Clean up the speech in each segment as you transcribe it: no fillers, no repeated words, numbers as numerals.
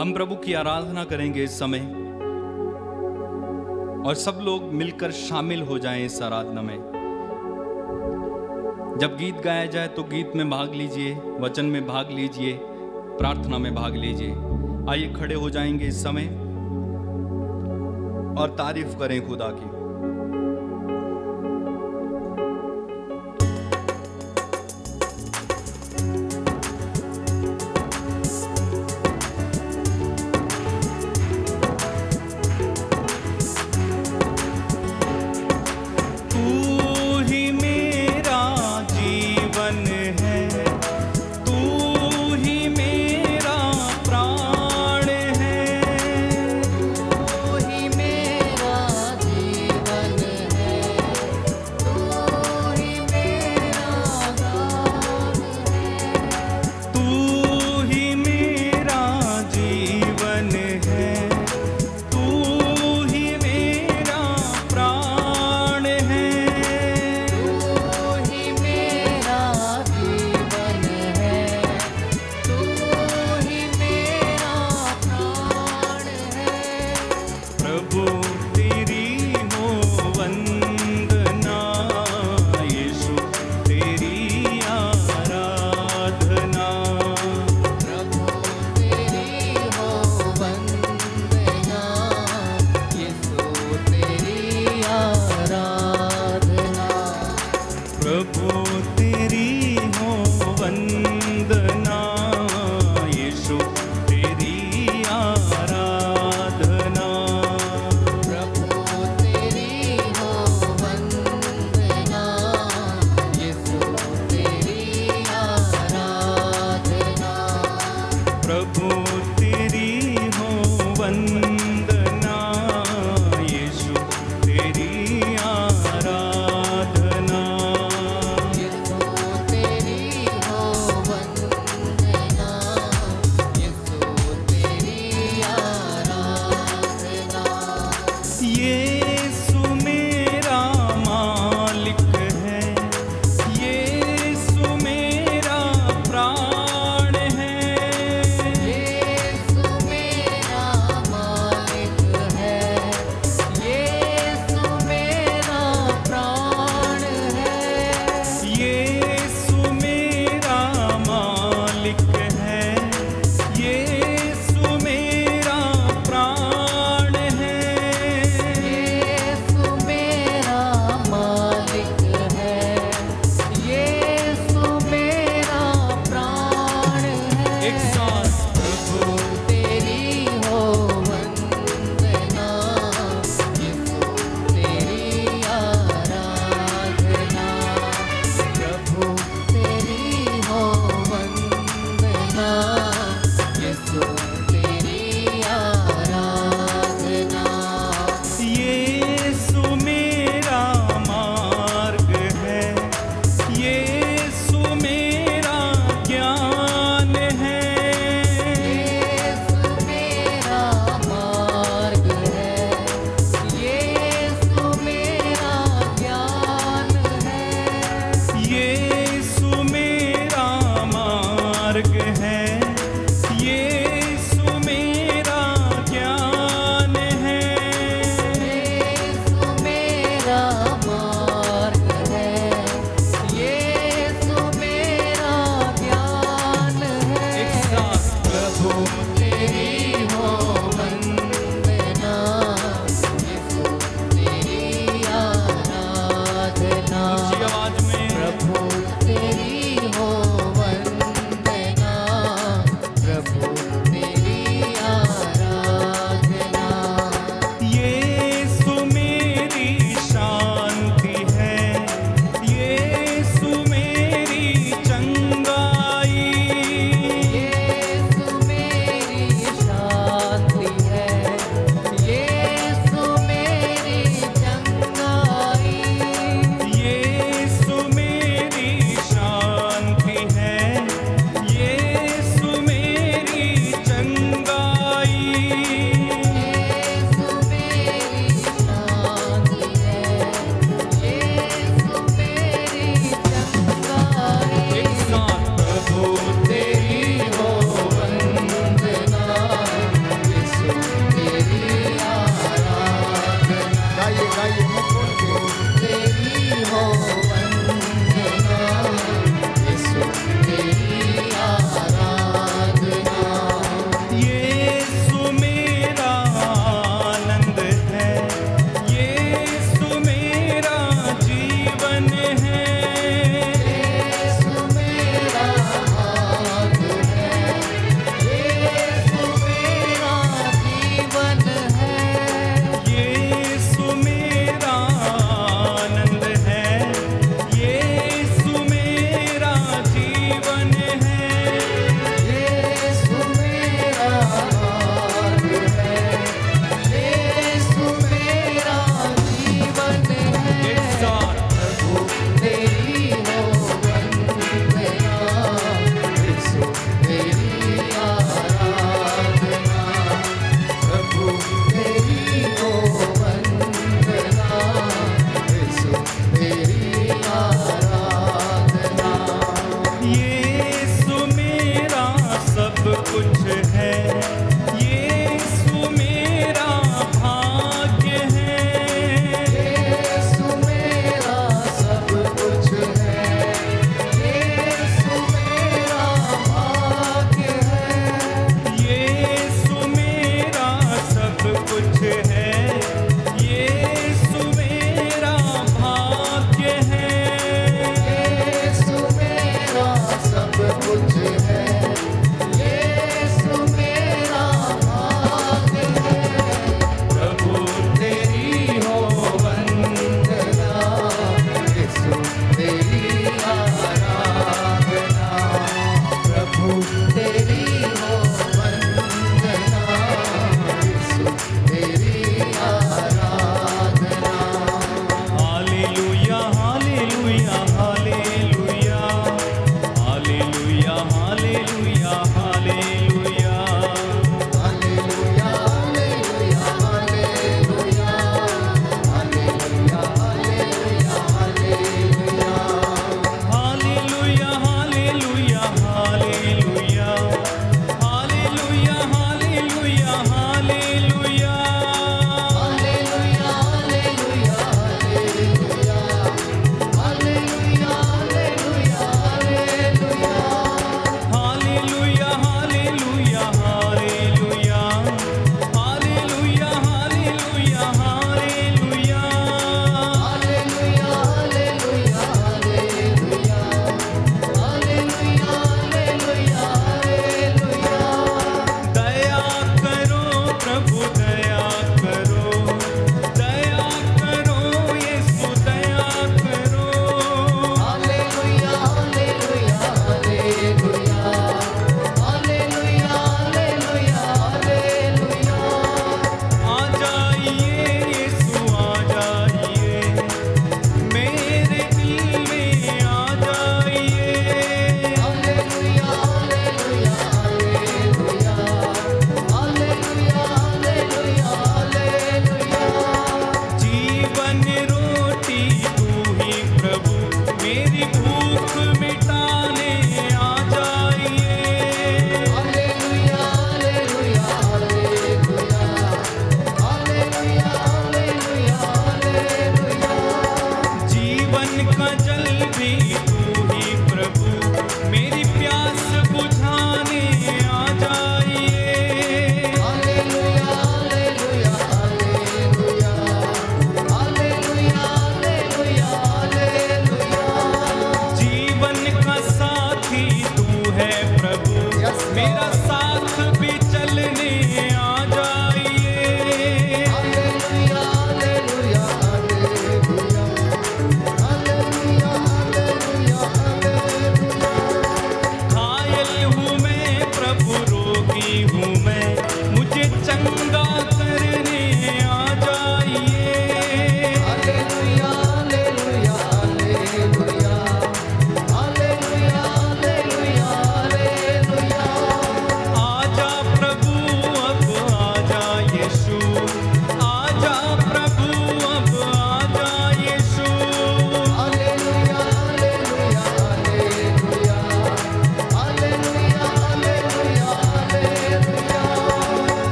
हम प्रभु की आराधना करेंगे इस समय और सब लोग मिलकर शामिल हो जाएं इस आराधना में। जब गीत गाया जाए तो गीत में भाग लीजिए, वचन में भाग लीजिए, प्रार्थना में भाग लीजिए। आइए खड़े हो जाएंगे इस समय और तारीफ करें खुदा की। यीशु मेरा मार्ग है। कुछ है, यीशु मेरा भाग्य है। यीशु मेरा सब कुछ है, यीशु मेरा भाग्य है। यीशु मेरा सब कुछ है, यीशु मेरा भाग्य है। यीशु मेरा सब कुछ है, यीशु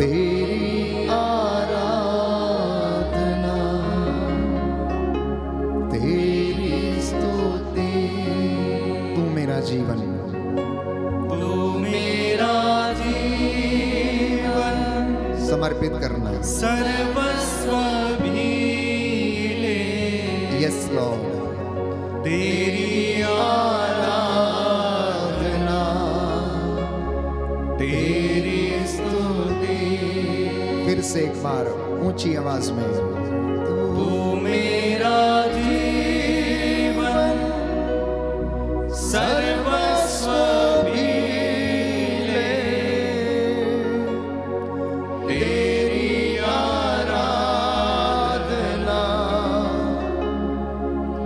तेरी आराधना, तेरी स्तुति। तू मेरा जीवन, तू मेरा जीवन समर्पित करना। सर्वस्व भी ले। Yes Lord. तेरी आराधना, तेरी स्तुति। फिर से एक बार ऊंची आवाज में, तू मेरा जीवन सर्वस्व भी ले। तेरी आराधना,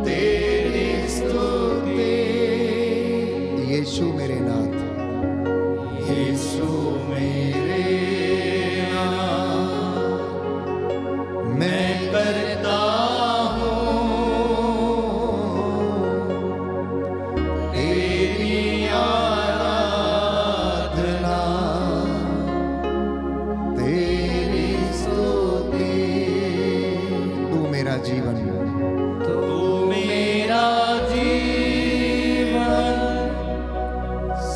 तेरी स्तुति। यीशु मेरे नाथ, यीशु मेरे नाथ, मैं करता हूँ तेरी आराधना, तेरी स्तुति। तू मेरा जीवन, तू मेरा जीवन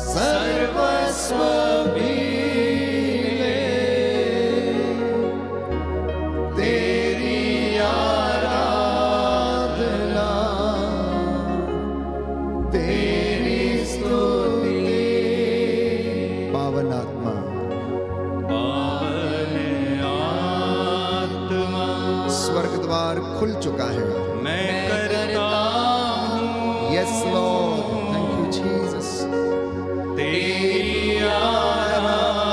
सर्वस्व भी ले। तेरी आराधना, तेरी स्तुति। पावन आत्मा, पावन आत्मा, स्वर्ग द्वार खुल चुका है। मैं करता हूँ yes Lord, thank you Jesus. तेरी आराधना,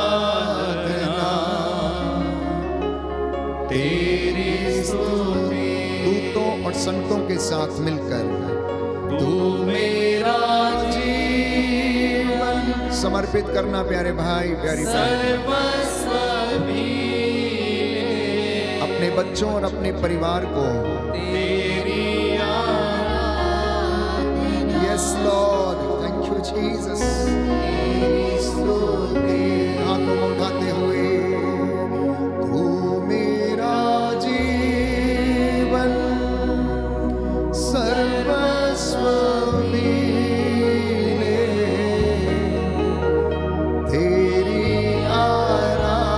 तेरी स्तुति। दूतों और संतों के साथ मिलकर तू मेरा जीवन समर्पित करना प्यारे भाई, प्यारी बहन। सर्वस्व भी ले। अपने बच्चों और अपने परिवार को तेरी yes Lord, thank you Jesus. हाथों को उठाते हुए, तू मेरा जीवन सर्वस्व भी ले। तेरी आराधना,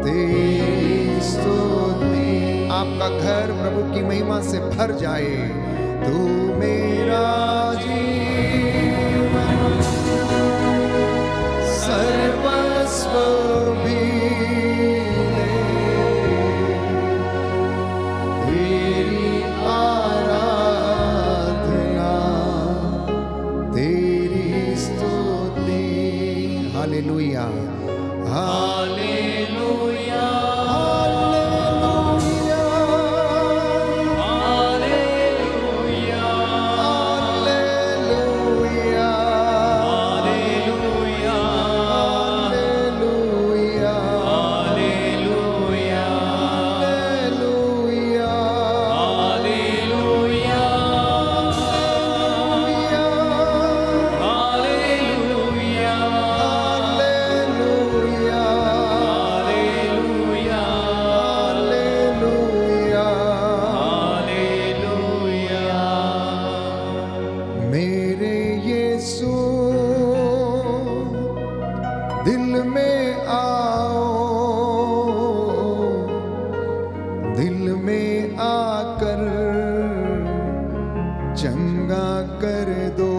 तेरी स्तुति। आपका घर प्रभु की महिमा से भर जाए। तू मेरा जीवन सर्वस्व भी ले। तेरी आराधना, तेरी स्तुति। हालेलुया, हालेलुया, हालेलुया, हालेलुया, हालेलुया, हालेलुया, हालेलुया, हालेलुया, हालेलुया, हालेलुया, हालेलुया, हालेलुया, हालेलुया, हालेलुया। मेरे यीशु दिल में आओ, दिल में आकर चंगा कर दो।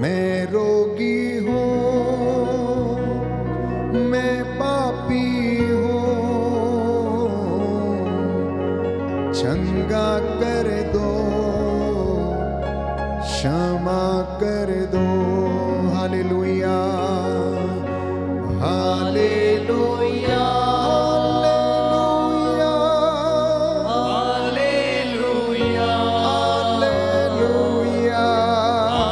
मैं रोगी हूँ, मैं पापी हूँ, चंगा कर दो, क्षमा कर दो। हालेलुया, हालेलुया, हालेलुया, हालेलुया, हालेलुया,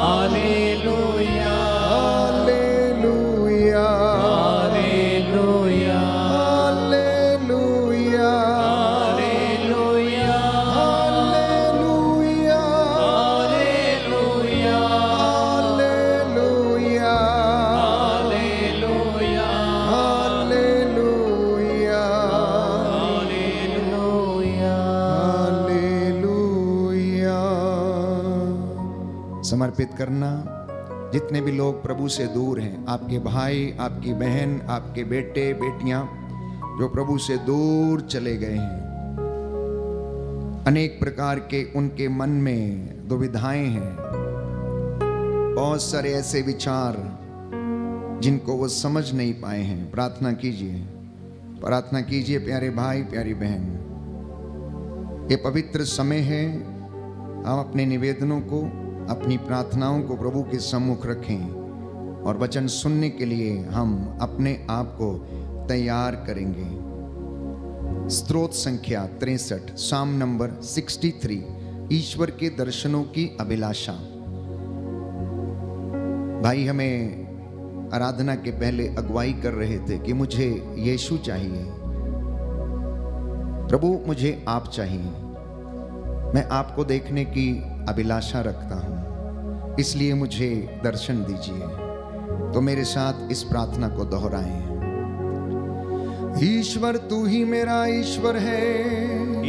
हालेलुया, समर्पित करना। जितने भी लोग प्रभु से दूर हैं, आपके भाई, आपकी बहन, आपके बेटे बेटियां जो प्रभु से दूर चले गए हैं, अनेक प्रकार के उनके मन में दुविधाएं हैं, बहुत सारे ऐसे विचार जिनको वो समझ नहीं पाए हैं। प्रार्थना कीजिए, प्रार्थना कीजिए प्यारे भाई प्यारी बहन। ये पवित्र समय है, हम अपने निवेदनों को, अपनी प्रार्थनाओं को प्रभु के सम्मुख रखें और वचन सुनने के लिए हम अपने आप को तैयार करेंगे। स्तोत्र संख्या 63, साम नंबर 63, ईश्वर के दर्शनों की अभिलाषा। भाई हमें आराधना के पहले अगुवाई कर रहे थे कि मुझे यीशु चाहिए, प्रभु मुझे आप चाहिए, मैं आपको देखने की अभिलाषा रखता हूं, इसलिए मुझे दर्शन दीजिए। तो मेरे साथ इस प्रार्थना को दोहराएं। ईश्वर तू ही मेरा ईश्वर है,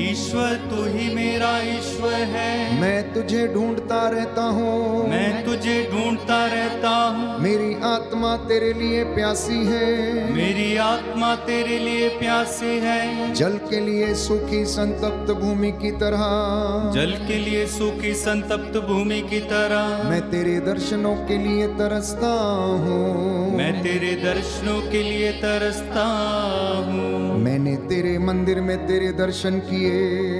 ईश्वर तू ही मेरा ईश्वर है, मैं तुझे ढूंढता रहता हूँ, मैं तुझे ढूंढता रहता हूँ। मेरी आत्मा तेरे लिए प्यासी है, मेरी आत्मा तेरे लिए प्यासी है, जल के लिए सूखी संतप्त भूमि की तरह, जल के लिए सूखी संतप्त भूमि की तरह। मैं तेरे दर्शनों के लिए तरसता हूँ, मैं तेरे दर्शनों के लिए तरसता हूँ। मैंने तेरे मंदिर में तेरे दर्शन किए,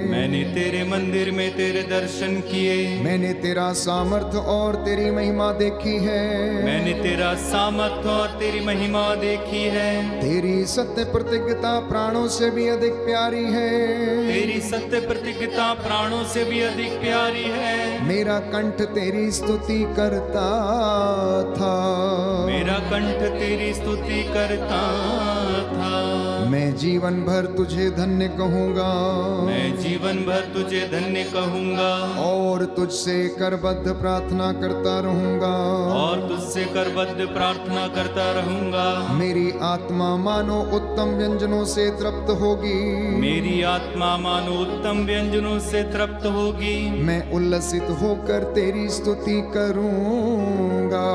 मैंने तेरे मंदिर में तेरे दर्शन किए, मैंने तेरा सामर्थ और तेरी महिमा देखी है, मैंने तेरा सामर्थ और तेरी महिमा देखी है। तेरी सत्य प्रतिज्ञता प्राणों से भी अधिक प्यारी है, तेरी सत्य प्रतिज्ञता प्राणों से भी अधिक प्यारी है। मेरा कंठ तेरी स्तुति करता था, मेरा कंठ तेरी स्तुति करता था। मैं जीवन भर तुझे धन्य कहूँगा, मैं जीवन भर तुझे धन्य कहूँगा, और तुझसे करबद्ध प्रार्थना करता रहूँगा, और तुझसे करबद्ध प्रार्थना करता रहूँगा। मेरी आत्मा मानो उत्तम व्यंजनों से तृप्त होगी, मेरी आत्मा मानो उत्तम व्यंजनों से तृप्त होगी। मैं उल्लसित होकर तेरी स्तुति करूँगा,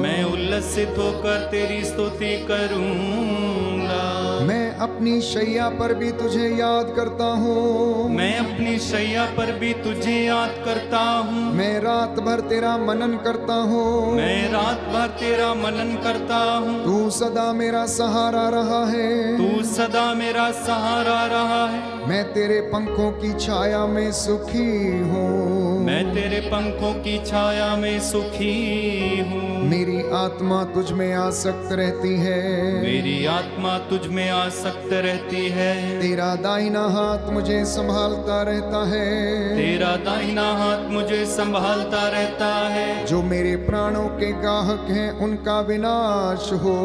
मैं उल्लसित होकर तेरी स्तुति करूँगा। मैं अपनी शैया पर भी तुझे याद करता हूँ, मैं अपनी शैया पर भी तुझे याद करता हूँ। मैं रात भर तेरा मनन करता हूँ, मैं रात भर तेरा मनन करता हूँ। तू सदा मेरा सहारा रहा है, तू सदा मेरा सहारा रहा है। मैं तेरे पंखों की छाया में सुखी हूँ, मैं तेरे पंखों की छाया में सुखी हूँ। मेरी आत्मा तुझ में आसक्त रहती है, मेरी आत्मा तुझ में आसक्त रहती है। तेरा दाहिना हाथ मुझे संभालता रहता है, तेरा दाहिना हाथ मुझे संभालता रहता है। जो मेरे प्राणों के गाहक हैं उनका विनाश हो,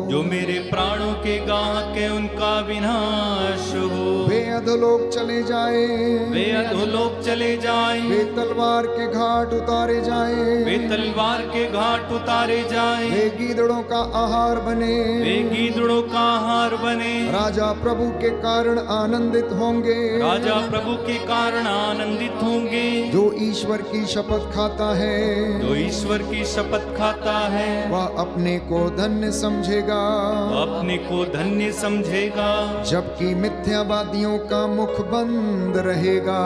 जो मेरे प्राणों के गाहक हैं उनका विनाश हो। वे अधोलोक चले जाए, वे अधोलोक चले जाए, वे तलवार के घाट उतारे जाए, वे तलवार के घाट उतारे जाए, वे गीदड़ों का आहार बने, वे गीदड़ों का आहार बने। राजा प्रभु के कारण आनंदित होंगे, राजा प्रभु के कारण आनंदित होंगे। जो ईश्वर की शपथ खाता है, जो ईश्वर की शपथ खाता है, वह अपने को धन्य समझेगा, अपने को धन्य समझेगा। जबकि मिथ्यावादियों का मुख बंद रहेगा,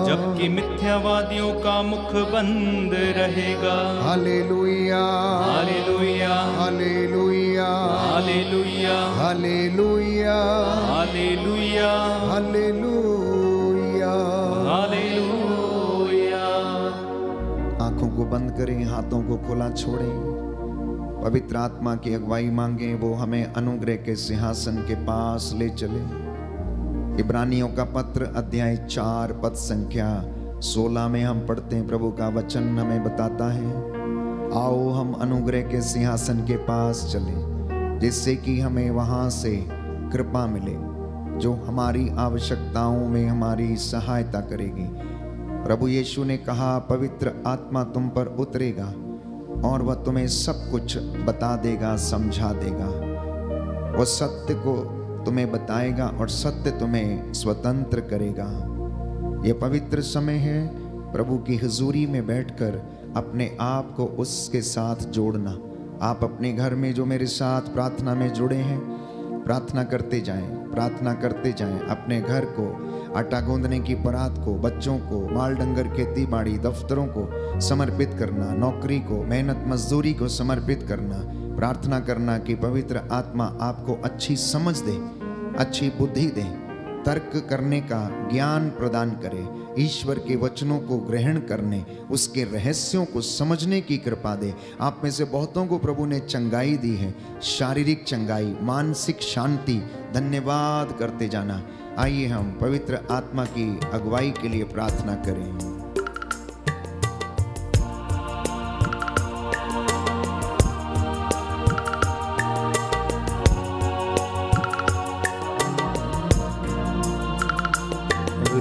जबकि मिथ्यावादियों का मुख बंद रहेगा। हालेलुया, हालेलुया, हालेलुया, हालेलुया, हालेलुया, हालेलुया, हालेलुया, हालेलुया। आंखों को बंद करें, हाथों को खुला छोड़ें, पवित्र आत्मा की अगुवाई मांगें, वो हमें अनुग्रह के सिंहासन के पास ले चले। इब्रानियों का पत्र अध्याय 4 पद संख्या 16 में हम पढ़ते हैं, प्रभु का वचन हमें बताता है, आओ हम अनुग्रह के सिंहासन के पास चलें, जिससे कि हमें वहां से कृपा मिले, जो हमारी आवश्यकताओं में हमारी सहायता करेगी। प्रभु यीशु ने कहा, पवित्र आत्मा तुम पर उतरेगा और वह तुम्हें सब कुछ बता देगा, समझा देगा। वह सत्य को तुम्हें बताएगा और सत्य तुम्हें स्वतंत्र करेगा। यह पवित्र समय है प्रभु की हुजूरी में बैठकर अपने आप को उसके साथ जोड़ना। आप अपने घर में जो मेरे साथ प्रार्थना में जुड़े हैं, प्रार्थना करते जाएं, प्रार्थना करते जाएं। अपने घर को, आटा गूंदने की परात को, बच्चों को, माल डंगर, खेती बाड़ी, दफ्तरों को समर्पित करना, नौकरी को, मेहनत मजदूरी को समर्पित करना। प्रार्थना करना कि पवित्र आत्मा आपको अच्छी समझ दे, अच्छी बुद्धि दे, तर्क करने का ज्ञान प्रदान करे, ईश्वर के वचनों को ग्रहण करने, उसके रहस्यों को समझने की कृपा दे। आप में से बहुतों को प्रभु ने चंगाई दी है, शारीरिक चंगाई, मानसिक शांति। धन्यवाद करते जाना। आइए हम पवित्र आत्मा की अगुवाई के लिए प्रार्थना करें।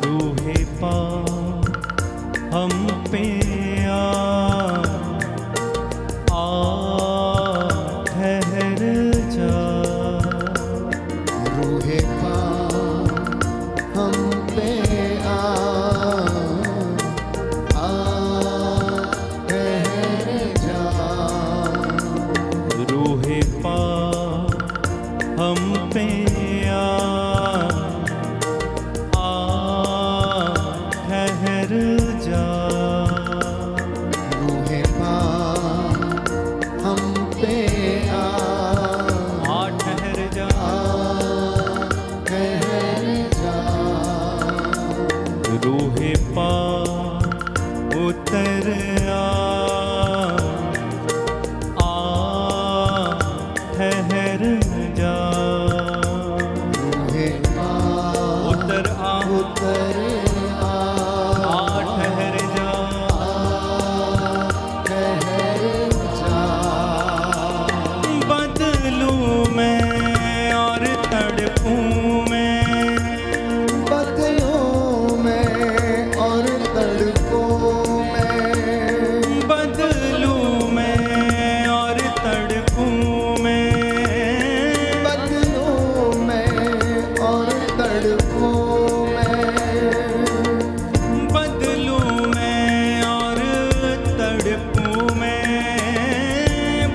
रूहे पाक हम पे ठहर जा। रूहे पाक हम पे ठहर जा। रूहे पाक हम पे ठहर जा। रूहे पाक हम पे ठहर जा। ठहर जा। रूहे पाक उतर ठहर जा। रूहे पाक उतर उतर ठहर जा। ठहर जा। बदलूं मैं और तड़पूं मैं, बदलूं मैं और तड़पूं मैं, बदलूं मैं और तड़पूं मैं, बदलूं मैं और तड़पूं मैं, बदलूं मैं और तड़पूं मैं,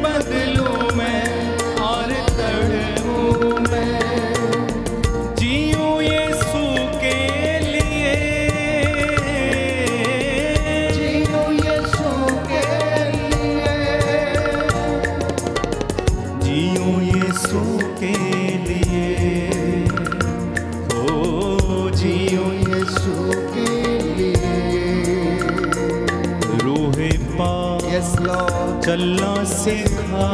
बदलूं मैं और तड़पूं मैं। जीऊं यीशु के लिए, जीऊं यीशु के लिए, जीऊं यीशु के लिए, ओ जीऊं यीशु के लिए। रूहे पाक यस लॉर्ड। चलना सिखा,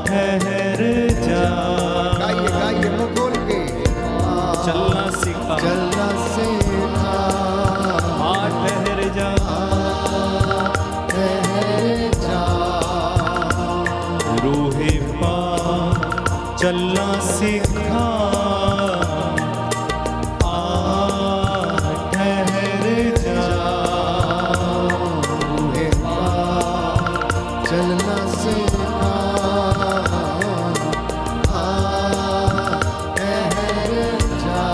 ठहर जा। गाइए गाइए मुंह खोल के। चलना सिखा, चलना सीखा। ठहर जा। ठहर जा। रूहे पाक चलना सिखा, ठहर जा। रूहे पाक चलना सीखा। ठहर जा।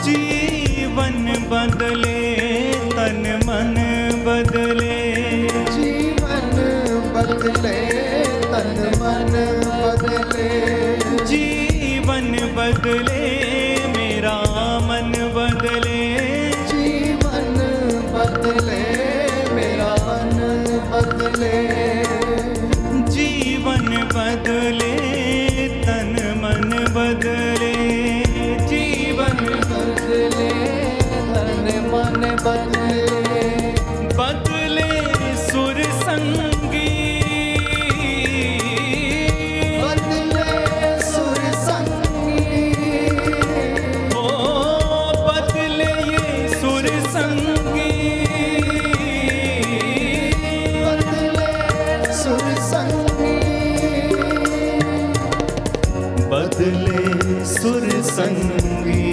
जीवन बदले, तन मन बदले, जीवन बदले, तन मन बदले, जीवन बदले, मेरा मन बदले, जीवन बदले, मेरा मन बदले, जीवन बदले, तन मन बदले, जीवन बदले, तन मन बदले, बदले सुर संगी, बदले सुर संगी, ओ बदले ये सुर संगी, बदले सुर संगी, बदले सुर संगी,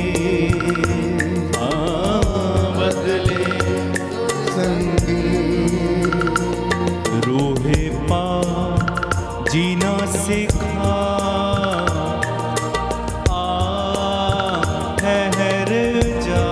बदले संगी। रूहे पाक जीना सिखा, ठहर जा।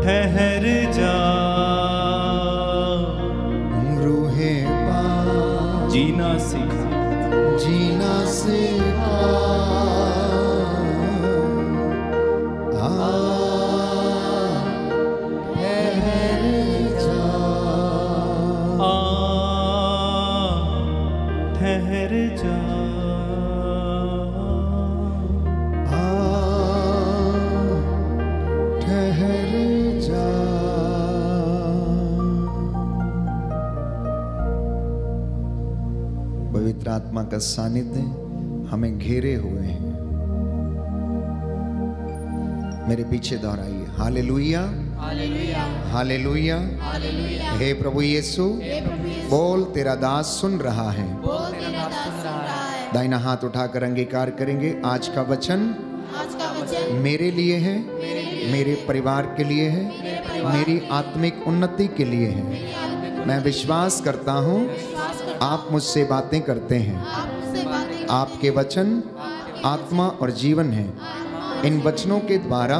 ठहर जा, रूहे पाक जीना सीख, जीना सीखा, ठहर जा, ठहर जा, ठहर जा। पवित्र आत्मा का सानिध्य हमें घेरे हुए हैं। मेरे पीछे दोहराइए, हालेलुया, हालेलुया, हालेलुया। हालेलुया। हे प्रभु यीशु, हे प्रभु यीशु, बोल तेरा दास सुन रहा है। बोल तेरा दास सुन रहा है। दाहिना हाथ उठाकर अंगीकार करेंगे, आज का वचन आज का वचन मेरे लिए है, मेरे परिवार के लिए है, मेरी आत्मिक उन्नति के लिए है। मैं विश्वास करता हूँ आप मुझसे बातें करते हैं। आप मुझसे बातें आपके वचन आत्मा और जीवन है। इन वचनों के द्वारा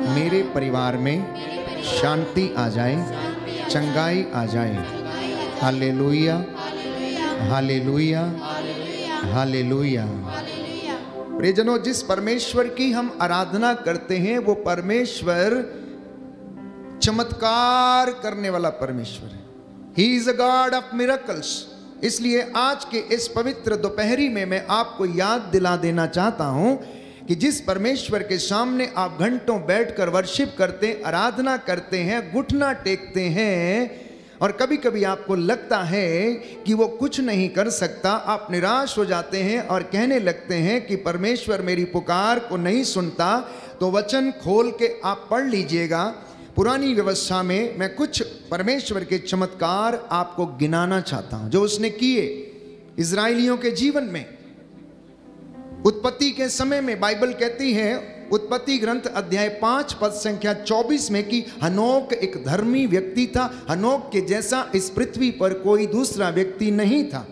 मेरे परिवार में शांति आ जाए, चंगाई आ जाए। हालेलुया, हालेलुया, हालेलुया। प्रियजनों, जिस परमेश्वर की हम आराधना करते हैं वो परमेश्वर चमत्कार करने वाला परमेश्वर है। He is a God of miracles। इसलिए आज के इस पवित्र दोपहरी में मैं आपको याद दिला देना चाहता हूं कि जिस परमेश्वर के सामने आप घंटों बैठकर वर्शिप करते, आराधना करते हैं, घुटना टेकते हैं, और कभी कभी आपको लगता है कि वो कुछ नहीं कर सकता, आप निराश हो जाते हैं और कहने लगते हैं कि परमेश्वर मेरी पुकार को नहीं सुनता, तो वचन खोल के आप पढ़ लीजिएगा। पुरानी व्यवस्था में मैं कुछ परमेश्वर के चमत्कार आपको गिनाना चाहता हूं जो उसने किए इजराइलियों के जीवन में। उत्पत्ति के समय में बाइबल कहती है, उत्पत्ति ग्रंथ अध्याय 5 पद संख्या 24 में कि हनोक एक धर्मी व्यक्ति था, हनोक के जैसा इस पृथ्वी पर कोई दूसरा व्यक्ति नहीं था।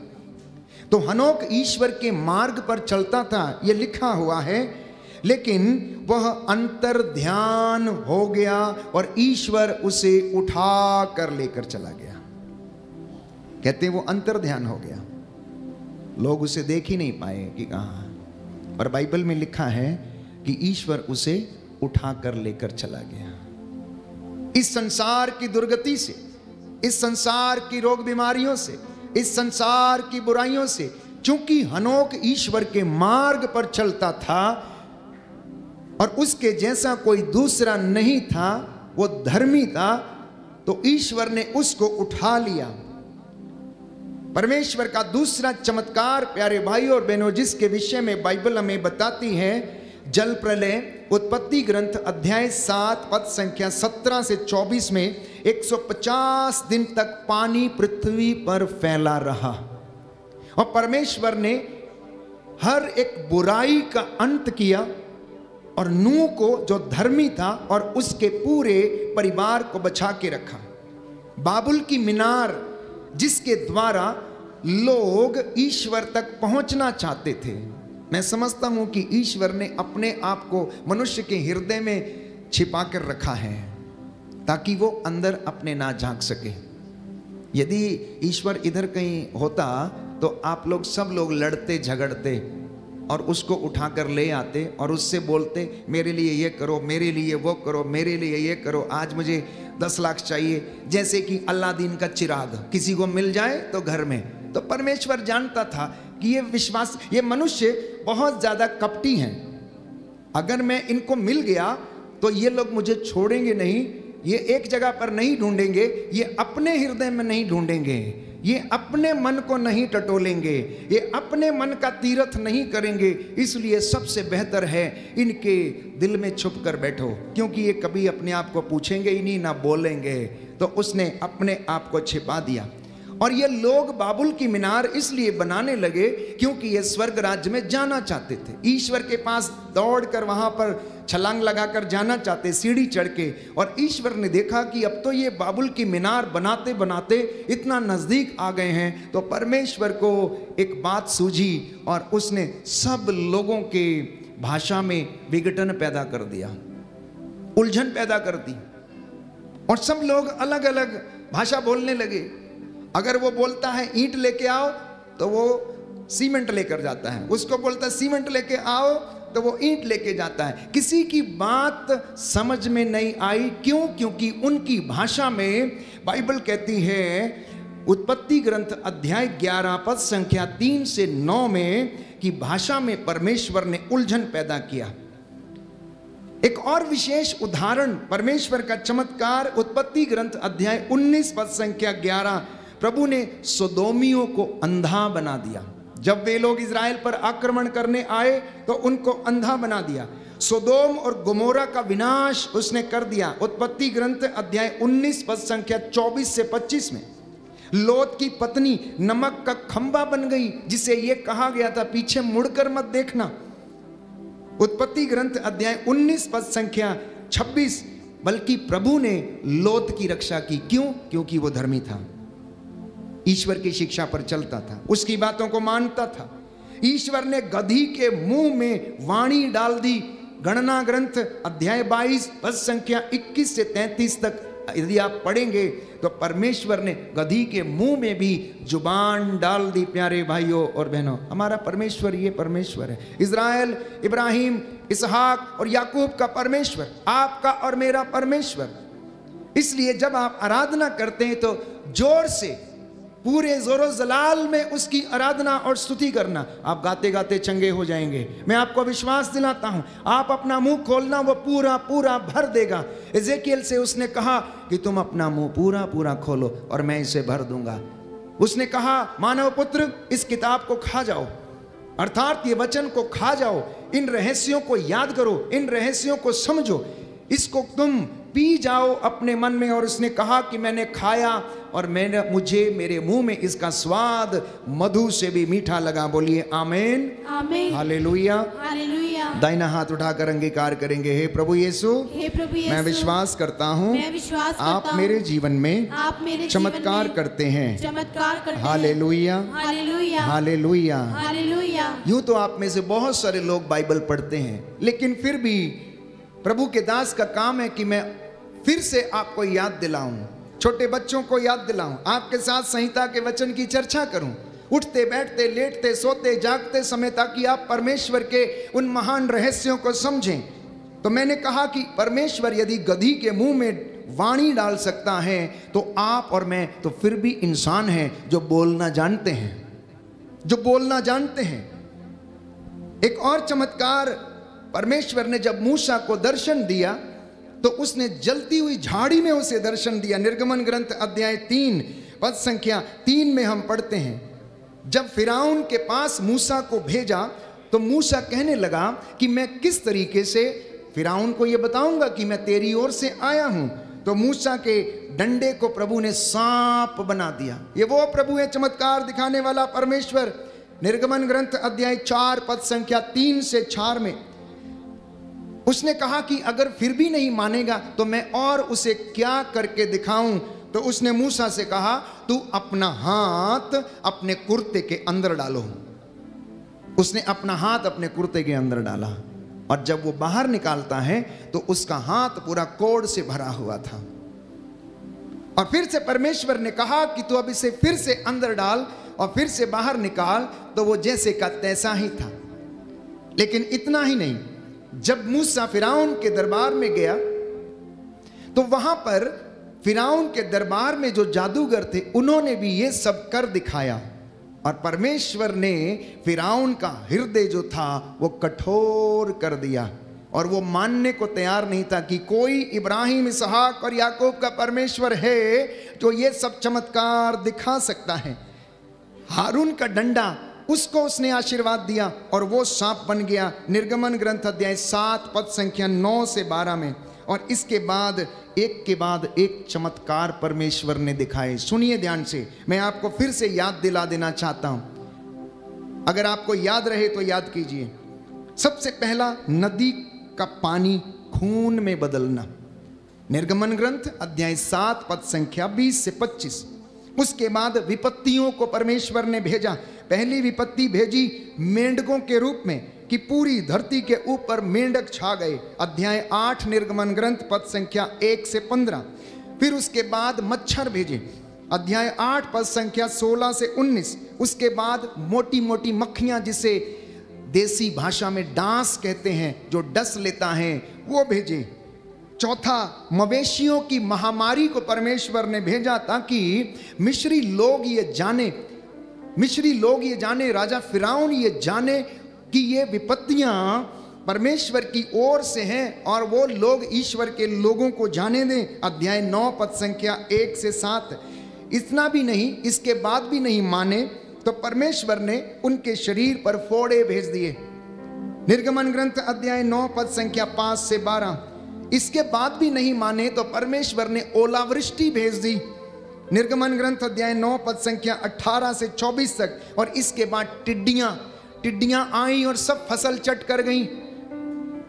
तो हनोक ईश्वर के मार्ग पर चलता था, यह लिखा हुआ है, लेकिन वह अंतर ध्यान हो गया और ईश्वर उसे उठा कर लेकर चला गया। कहते हैं वो अंतर ध्यान हो गया, लोग उसे देख ही नहीं पाए कि कहाँ। और बाइबल में लिखा है कि ईश्वर उसे उठाकर लेकर चला गया। इस संसार की दुर्गति से, इस संसार की रोग बीमारियों से, इस संसार की बुराइयों से, चूंकि हनोक ईश्वर के मार्ग पर चलता था और उसके जैसा कोई दूसरा नहीं था, वो धर्मी था, तो ईश्वर ने उसको उठा लिया। परमेश्वर का दूसरा चमत्कार प्यारे भाई और बहनों जिसके विषय में बाइबल हमें बताती है, जल प्रलय। उत्पत्ति ग्रंथ अध्याय 7 पद संख्या 17 से 24 में 150 दिन तक पानी पृथ्वी पर फैला रहा और परमेश्वर ने हर एक बुराई का अंत किया और नूह को जो धर्मी था और उसके पूरे परिवार को बचा के रखा। बाबुल की मीनार जिसके द्वारा लोग ईश्वर तक पहुंचना चाहते थे। मैं समझता हूं कि ईश्वर ने अपने आप को मनुष्य के हृदय में छिपा कर रखा है ताकि वो अंदर अपने ना झांक सके। यदि ईश्वर इधर कहीं होता तो आप लोग सब लोग लड़ते झगड़ते और उसको उठाकर ले आते और उससे बोलते मेरे लिए ये करो, मेरे लिए वो करो, मेरे लिए ये करो, आज मुझे 10 लाख चाहिए। जैसे कि अलादीन का चिराग किसी को मिल जाए तो घर में। तो परमेश्वर जानता था कि ये मनुष्य बहुत ज़्यादा कपटी हैं, अगर मैं इनको मिल गया तो ये लोग मुझे छोड़ेंगे नहीं, ये एक जगह पर नहीं ढूंढेंगे, ये अपने हृदय में नहीं ढूंढेंगे, ये अपने मन को नहीं टटोलेंगे, ये अपने मन का तीर्थ नहीं करेंगे। इसलिए सबसे बेहतर है इनके दिल में छुप कर बैठो, क्योंकि ये कभी अपने आप को पूछेंगे ही नहीं, ना बोलेंगे। तो उसने अपने आप को छिपा दिया। और ये लोग बाबुल की मीनार इसलिए बनाने लगे क्योंकि ये स्वर्ग राज्य में जाना चाहते थे, ईश्वर के पास दौड़कर वहां पर छलांग लगाकर जाना चाहते, सीढ़ी चढ़ के। और ईश्वर ने देखा कि अब तो ये बाबुल की मीनार बनाते बनाते इतना नजदीक आ गए हैं, तो परमेश्वर को एक बात सूझी और उसने सब लोगों के भाषा में विघटन पैदा कर दिया, उलझन पैदा कर दी। और सब लोग अलग अलग भाषा बोलने लगे। अगर वो बोलता है ईंट लेके आओ तो वो सीमेंट लेकर जाता है, उसको बोलता है सीमेंट लेके आओ तो वो ईंट लेके जाता है। किसी की बात समझ में नहीं आई। क्यों? क्योंकि उनकी भाषा में बाइबल कहती है, उत्पत्ति ग्रंथ अध्याय 11 पद संख्या 3 से 9 में, कि भाषा में परमेश्वर ने उलझन पैदा किया। एक और विशेष उदाहरण परमेश्वर का चमत्कार, उत्पत्ति ग्रंथ अध्याय 19 पद संख्या 11, प्रभु ने सोदोमियों को अंधा बना दिया। जब वे लोग इजराइल पर आक्रमण करने आए तो उनको अंधा बना दिया। सोदोम और गोमोरा का विनाश उसने कर दिया। उत्पत्ति ग्रंथ अध्याय 19 पद संख्या 24 से 25 में लोत की पत्नी नमक का खंबा बन गई, जिसे यह कहा गया था पीछे मुड़कर मत देखना। उत्पत्ति ग्रंथ अध्याय 19 पद संख्या 26, बल्कि प्रभु ने लोत की रक्षा की। क्यों? क्योंकि वो धर्मी था, ईश्वर की शिक्षा पर चलता था, उसकी बातों को मानता था। ईश्वर ने गधी के मुंह में वाणी डाल दी। गणना ग्रंथ अध्याय 22 पद संख्या 21 से 33 तक यदि आप पढ़ेंगे तो परमेश्वर ने गधी के मुंह में भी जुबान डाल दी। प्यारे भाइयों और बहनों, हमारा परमेश्वर ये परमेश्वर है, इज़राइल, इब्राहिम, इसहाक और याकूब का परमेश्वर, आपका और मेरा परमेश्वर। इसलिए जब आप आराधना करते हैं तो जोर से, पूरे जोरो जलाल में उसकी आराधना और स्तुति करना। आप गाते गाते चंगे हो जाएंगे। मैं आपको विश्वास दिलाता हूं, आप अपना मुंह खोलना, वो पूरा पूरा भर देगा। एजेकियल से उसने कहा कि तुम अपना मुंह पूरा पूरा खोलो और मैं इसे भर दूंगा। उसने कहा, मानव पुत्र, इस किताब को खा जाओ, अर्थात ये वचन को खा जाओ, इन रहस्यों को याद करो, इन रहस्यों को समझो, इसको तुम पी जाओ अपने मन में। और उसने कहा कि मैंने खाया और मुझे मेरे मुंह में इसका स्वाद मधु से भी मीठा लगा। बोलिए आमीन, आमीन, हालेलुया, हालेलुया। दाहिना हाथ उठाकर अंगीकार करेंगे, हे प्रभु यीशु, हे प्रभु यीशु, मैं विश्वास करता हूँ मैं विश्वास करता आप हूँ, मेरे जीवन में आप मेरे चमत्कार जीवन में करते हैं। चमत्कार करते हैं। हालेलुया, हालेलुया, हालेलुया, हालेलुया। यूं तो आप में से बहुत सारे लोग बाइबल पढ़ते हैं, लेकिन फिर भी प्रभु के दास का काम है कि मैं फिर से आपको याद दिलाऊं, छोटे बच्चों को याद दिलाऊं, आपके साथ संहिता के वचन की चर्चा करूं, उठते बैठते लेटते सोते जागते समय, ताकि आप परमेश्वर के उन महान रहस्यों को समझें। तो मैंने कहा कि परमेश्वर यदि गधी के मुंह में वाणी डाल सकता है तो आप और मैं तो फिर भी इंसान हैं जो बोलना जानते हैं, जो बोलना जानते हैं। एक और चमत्कार, परमेश्वर ने जब मूसा को दर्शन दिया तो उसने जलती हुई झाड़ी में उसे दर्शन दिया। निर्गमन ग्रंथ अध्याय 3 पद संख्या 3 में हम पढ़ते हैं, जब फिरौन के पास मूसा को भेजा तो मूसा कहने लगा कि मैं किस तरीके से फिरौन को यह बताऊंगा कि मैं तेरी ओर से आया हूं। तो मूसा के डंडे को प्रभु ने सांप बना दिया। ये वो प्रभु है चमत्कार दिखाने वाला परमेश्वर। निर्गमन ग्रंथ अध्याय 4 पद संख्या 3 से 4 में उसने कहा कि अगर फिर भी नहीं मानेगा तो मैं और उसे क्या करके दिखाऊं। तो उसने मूसा से कहा, तू अपना हाथ अपने कुर्ते के अंदर डालो। उसने अपना हाथ अपने कुर्ते के अंदर डाला और जब वो बाहर निकालता है तो उसका हाथ पूरा कोढ़ से भरा हुआ था। और फिर से परमेश्वर ने कहा कि तू अब इसे फिर से अंदर डाल और फिर से बाहर निकाल, तो वो जैसे का तैसा ही था। लेकिन इतना ही नहीं, जब मूसा फिरौन के दरबार में गया तो वहां पर फिरौन के दरबार में जो जादूगर थे उन्होंने भी ये सब कर दिखाया। और परमेश्वर ने फिरौन का हृदय जो था वो कठोर कर दिया और वो मानने को तैयार नहीं था कि कोई इब्राहिम, इसहाक और याकूब का परमेश्वर है जो ये सब चमत्कार दिखा सकता है। हारून का डंडा, उसको उसने आशीर्वाद दिया और वो सांप बन गया। निर्गमन ग्रंथ अध्याय 7 पद संख्या 9 से 12 में। और इसके बाद एक के बाद एक चमत्कार परमेश्वर ने दिखाए। सुनिए ध्यान से, मैं आपको फिर से याद दिला देना चाहता हूं, अगर आपको याद रहे तो याद कीजिए। सबसे पहला, नदी का पानी खून में बदलना। निर्गमन ग्रंथ अध्याय 7 पद संख्या 20 से 25। उसके बाद विपत्तियों को परमेश्वर ने भेजा। पहली विपत्ति भेजी मेंढकों के रूप में कि पूरी धरती के ऊपर मेंढक छा गए। अध्याय 8 निर्गमन ग्रंथ पद संख्या 1 से 15। फिर उसके बाद मच्छर भेजे, अध्याय 8 पद संख्या 16 से 19। उसके बाद मोटी मोटी मक्खियां, जिसे देसी भाषा में डांस कहते हैं, जो डस लेता है, वो भेजे। चौथा, मवेशियों की महामारी को परमेश्वर ने भेजा ताकि मिस्री लोग ये जाने, राजा फिरौन ये जाने कि ये विपत्तियां परमेश्वर की ओर से हैं और वो लोग ईश्वर के लोगों को जाने दें। अध्याय 9 पद संख्या 1 से 7। इतना भी नहीं, इसके बाद भी नहीं माने तो परमेश्वर ने उनके शरीर पर फोड़े भेज दिए। निर्गमन ग्रंथ अध्याय 9 पद संख्या 5 से 12। इसके बाद भी नहीं माने तो परमेश्वर ने ओलावृष्टि भेज दी। निर्गमन ग्रंथ अध्याय 9 पद संख्या 18 से 24 तक। और इसके बाद टिड्डियां आई और सब फसल चट कर गई।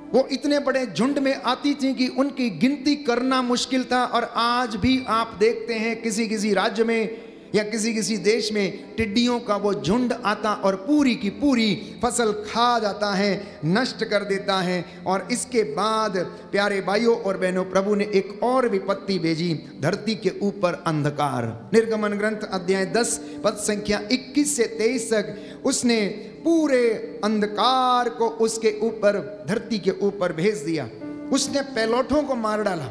वो इतने बड़े झुंड में आती थी कि उनकी गिनती करना मुश्किल था। और आज भी आप देखते हैं किसी किसी राज्य में या किसी किसी देश में टिड्डियों का वो झुंड आता और पूरी की पूरी फसल खा जाता है, नष्ट कर देता है। और इसके बाद प्यारे भाइयों और बहनों, प्रभु ने एक और विपत्ति भेजी, धरती के ऊपर अंधकार। निर्गमन ग्रंथ अध्याय 10 पद संख्या 21 से 23 तक उसने पूरे अंधकार को उसके ऊपर, धरती के ऊपर भेज दिया। उसने पैलोठों को मार डाला,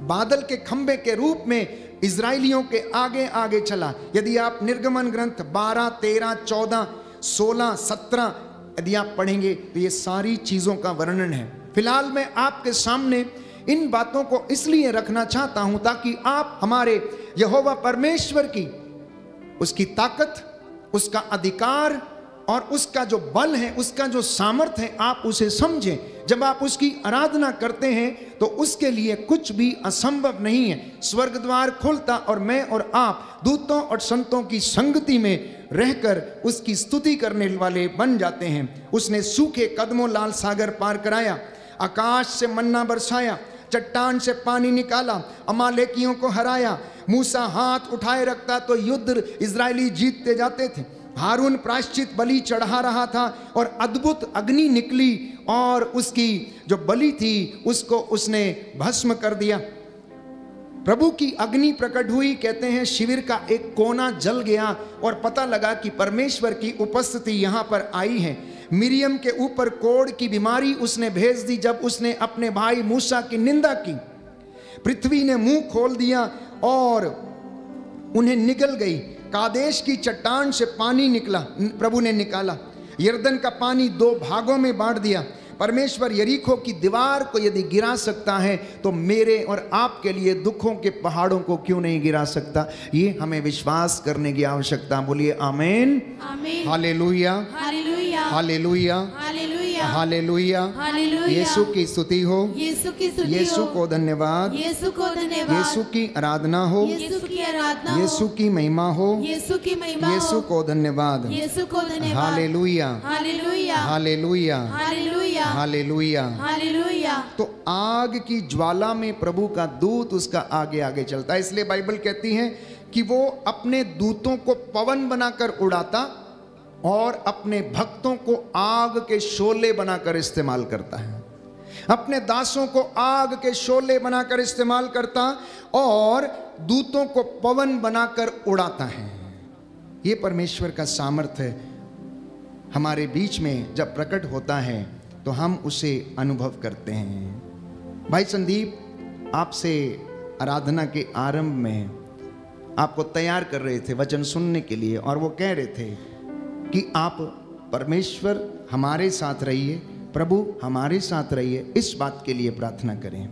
बादल के खंबे के रूप में इजराइलियों के आगे आगे चला। यदि आप निर्गमन ग्रंथ 12, 13, 14, 16, 17 यदि आप पढ़ेंगे तो ये सारी चीजों का वर्णन है। फिलहाल मैं आपके सामने इन बातों को इसलिए रखना चाहता हूं ताकि आप हमारे यहोवा परमेश्वर की, उसकी ताकत, उसका अधिकार और उसका जो बल है, उसका जो सामर्थ्य है, आप उसे समझें। जब आप उसकी आराधना करते हैं तो उसके लिए कुछ भी असंभव नहीं है। स्वर्ग द्वार खुलता और मैं और आप दूतों और संतों की संगति में रहकर उसकी स्तुति करने वाले बन जाते हैं। उसने सूखे कदमों लाल सागर पार कराया, आकाश से मन्ना बरसाया, चट्टान से पानी निकाला, अमालेकियों को हराया। मूसा हाथ उठाए रखता तो युद्ध इजरायली जीतते जाते थे। हारून प्रायश्चित बलि चढ़ा रहा था और अद्भुत अग्नि निकली और उसकी जो बलि थी उसको उसने भस्म कर दिया। प्रभु की अग्नि प्रकट हुई, कहते हैं शिविर का एक कोना जल गया और पता लगा कि परमेश्वर की उपस्थिति यहाँ पर आई है। मिरियम के ऊपर कोढ़ की बीमारी उसने भेज दी जब उसने अपने भाई मूसा की निंदा की। पृथ्वी ने मुंह खोल दिया और उन्हें निगल गई। कादेश की चट्टान से पानी निकला, प्रभु ने निकाला। यर्दन का पानी 2 भागों में बांट दिया। परमेश्वर यरीको की दीवार को यदि गिरा सकता है तो मेरे और आपके लिए दुखों के पहाड़ों को क्यों नहीं गिरा सकता। ये हमें विश्वास करने की आवश्यकता। बोलिए आमीन, आमीन, हालेलुया, हालेलुया, हालेलुया, हालेलुया, हालेलुया। हालेलुया। यीशु की स्तुति हो, यीशु की स्तुति हो, यीशु को धन्यवाद, यीशु को धन्यवाद, यीशु की आराधना हो, यीशु की आराधना हो, यीशु की महिमा हो, यीशु की महिमा हो, यीशु को धन्यवाद, यीशु को धन्यवाद। हालेलुया, हालेलुया, हालेलुया, हालेलुया, हालेलुया। हालेलुया। तो आग की ज्वाला में प्रभु का दूत उसका आगे आगे चलता है। इसलिए बाइबल कहती है कि वो अपने दूतों को पवन बनाकर उड़ाता और अपने भक्तों को आग के शोले बनाकर इस्तेमाल करता है। अपने दासों को आग के शोले बनाकर इस्तेमाल करता और दूतों को पवन बनाकर उड़ाता है। ये परमेश्वर का सामर्थ्य हमारे बीच में जब प्रकट होता है तो हम उसे अनुभव करते हैं। भाई संदीप आपसे आराधना के आरंभ में आपको तैयार कर रहे थे वचन सुनने के लिए और वो कह रहे थे कि आप परमेश्वर हमारे साथ रहिए, प्रभु हमारे साथ रहिए, इस बात के लिए प्रार्थना करें।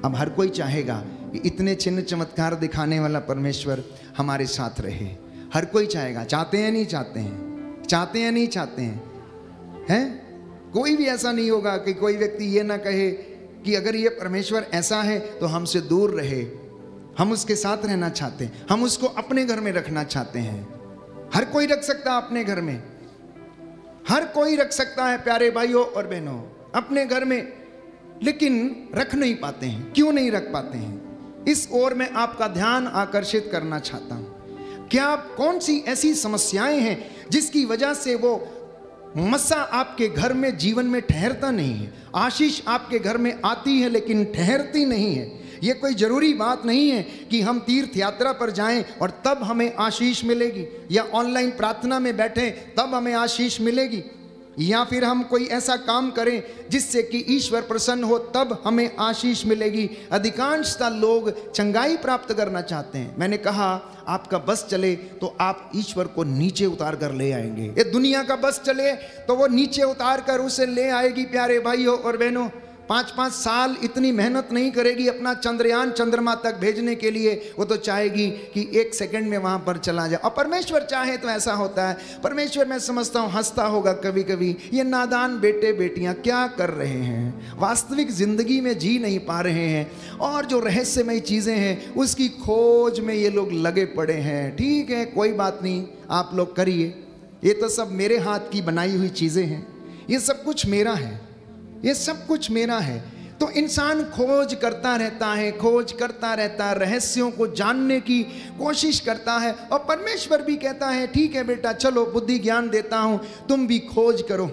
अब हर कोई चाहेगा कि इतने चिन्ह चमत्कार दिखाने वाला परमेश्वर हमारे साथ रहे। हर कोई चाहेगा। चाहते हैं नहीं चाहते हैं, चाहते हैं नहीं चाहते हैं? कोई भी ऐसा नहीं होगा कि कोई व्यक्ति ये ना कहे कि अगर ये परमेश्वर ऐसा है तो हमसे दूर रहे। हम उसके साथ रहना चाहते हैं, हम उसको अपने घर में रखना चाहते हैं। हर कोई रख सकता है अपने घर में, हर कोई रख सकता है प्यारे भाइयों और बहनों अपने घर में, लेकिन रख नहीं पाते हैं। क्यों नहीं रख पाते हैं? इस ओर मैं आपका ध्यान आकर्षित करना चाहता हूं। क्या कौन सी ऐसी समस्याएं हैं जिसकी वजह से वो मस्सा आपके घर में जीवन में ठहरता नहीं है? आशीष आपके घर में आती है लेकिन ठहरती नहीं है। ये कोई जरूरी बात नहीं है कि हम तीर्थ यात्रा पर जाएं और तब हमें आशीष मिलेगी, या ऑनलाइन प्रार्थना में बैठें तब हमें आशीष मिलेगी, या फिर हम कोई ऐसा काम करें जिससे कि ईश्वर प्रसन्न हो तब हमें आशीष मिलेगी। अधिकांशतः लोग चंगाई प्राप्त करना चाहते हैं। मैंने कहा आपका बस चले तो आप ईश्वर को नीचे उतार कर ले आएंगे। ये दुनिया का बस चले तो वो नीचे उतार कर उसे ले आएगी। प्यारे भाइयों और बहनों, 5-5 साल इतनी मेहनत नहीं करेगी अपना चंद्रयान चंद्रमा तक भेजने के लिए। वो तो चाहेगी कि 1 सेकंड में वहां पर चला जाए। और परमेश्वर चाहे तो ऐसा होता है। परमेश्वर मैं समझता हूँ हंसता होगा कभी कभी, ये नादान बेटे बेटियां क्या कर रहे हैं, वास्तविक जिंदगी में जी नहीं पा रहे हैं और जो रहस्यमय चीजें हैं उसकी खोज में ये लोग लगे पड़े हैं। ठीक है, कोई बात नहीं, आप लोग करिए, ये तो सब मेरे हाथ की बनाई हुई चीजें हैं, ये सब कुछ मेरा है, ये सब कुछ मेरा है। तो इंसान खोज करता रहता है, खोज करता रहता है, रहस्यों को जानने की कोशिश करता है। और परमेश्वर भी कहता है ठीक है बेटा, चलो बुद्धि ज्ञान देता हूं, तुम भी खोज करो,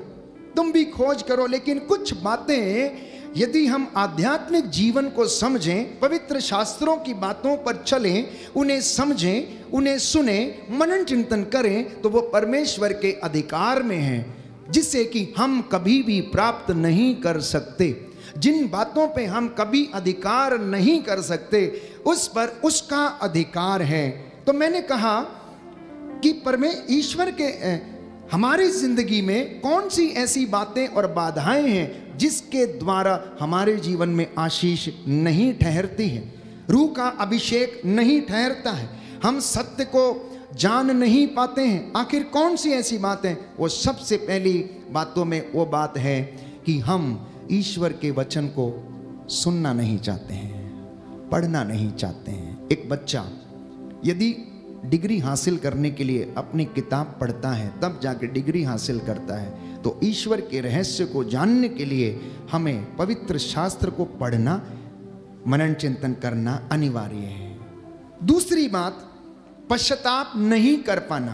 तुम भी खोज करो। लेकिन कुछ बातें यदि हम आध्यात्मिक जीवन को समझें, पवित्र शास्त्रों की बातों पर चलें, उन्हें समझें, उन्हें सुने, मनन चिंतन करें, तो वो परमेश्वर के अधिकार में है, जिसे कि हम कभी भी प्राप्त नहीं कर सकते। जिन बातों पे हम कभी अधिकार नहीं कर सकते उस पर उसका अधिकार है। तो मैंने कहा कि ईश्वर के हमारी जिंदगी में कौन सी ऐसी बातें और बाधाएं हैं जिसके द्वारा हमारे जीवन में आशीष नहीं ठहरती है, रूह का अभिषेक नहीं ठहरता है, हम सत्य को जान नहीं पाते हैं। आखिर कौन सी ऐसी बात है? वो सबसे पहली बातों में वो बात है कि हम ईश्वर के वचन को सुनना नहीं चाहते हैं, पढ़ना नहीं चाहते हैं। एक बच्चा यदि डिग्री हासिल करने के लिए अपनी किताब पढ़ता है तब जाके डिग्री हासिल करता है, तो ईश्वर के रहस्य को जानने के लिए हमें पवित्र शास्त्र को पढ़ना, मनन चिंतन करना अनिवार्य है। दूसरी बात, पश्चाताप नहीं कर पाना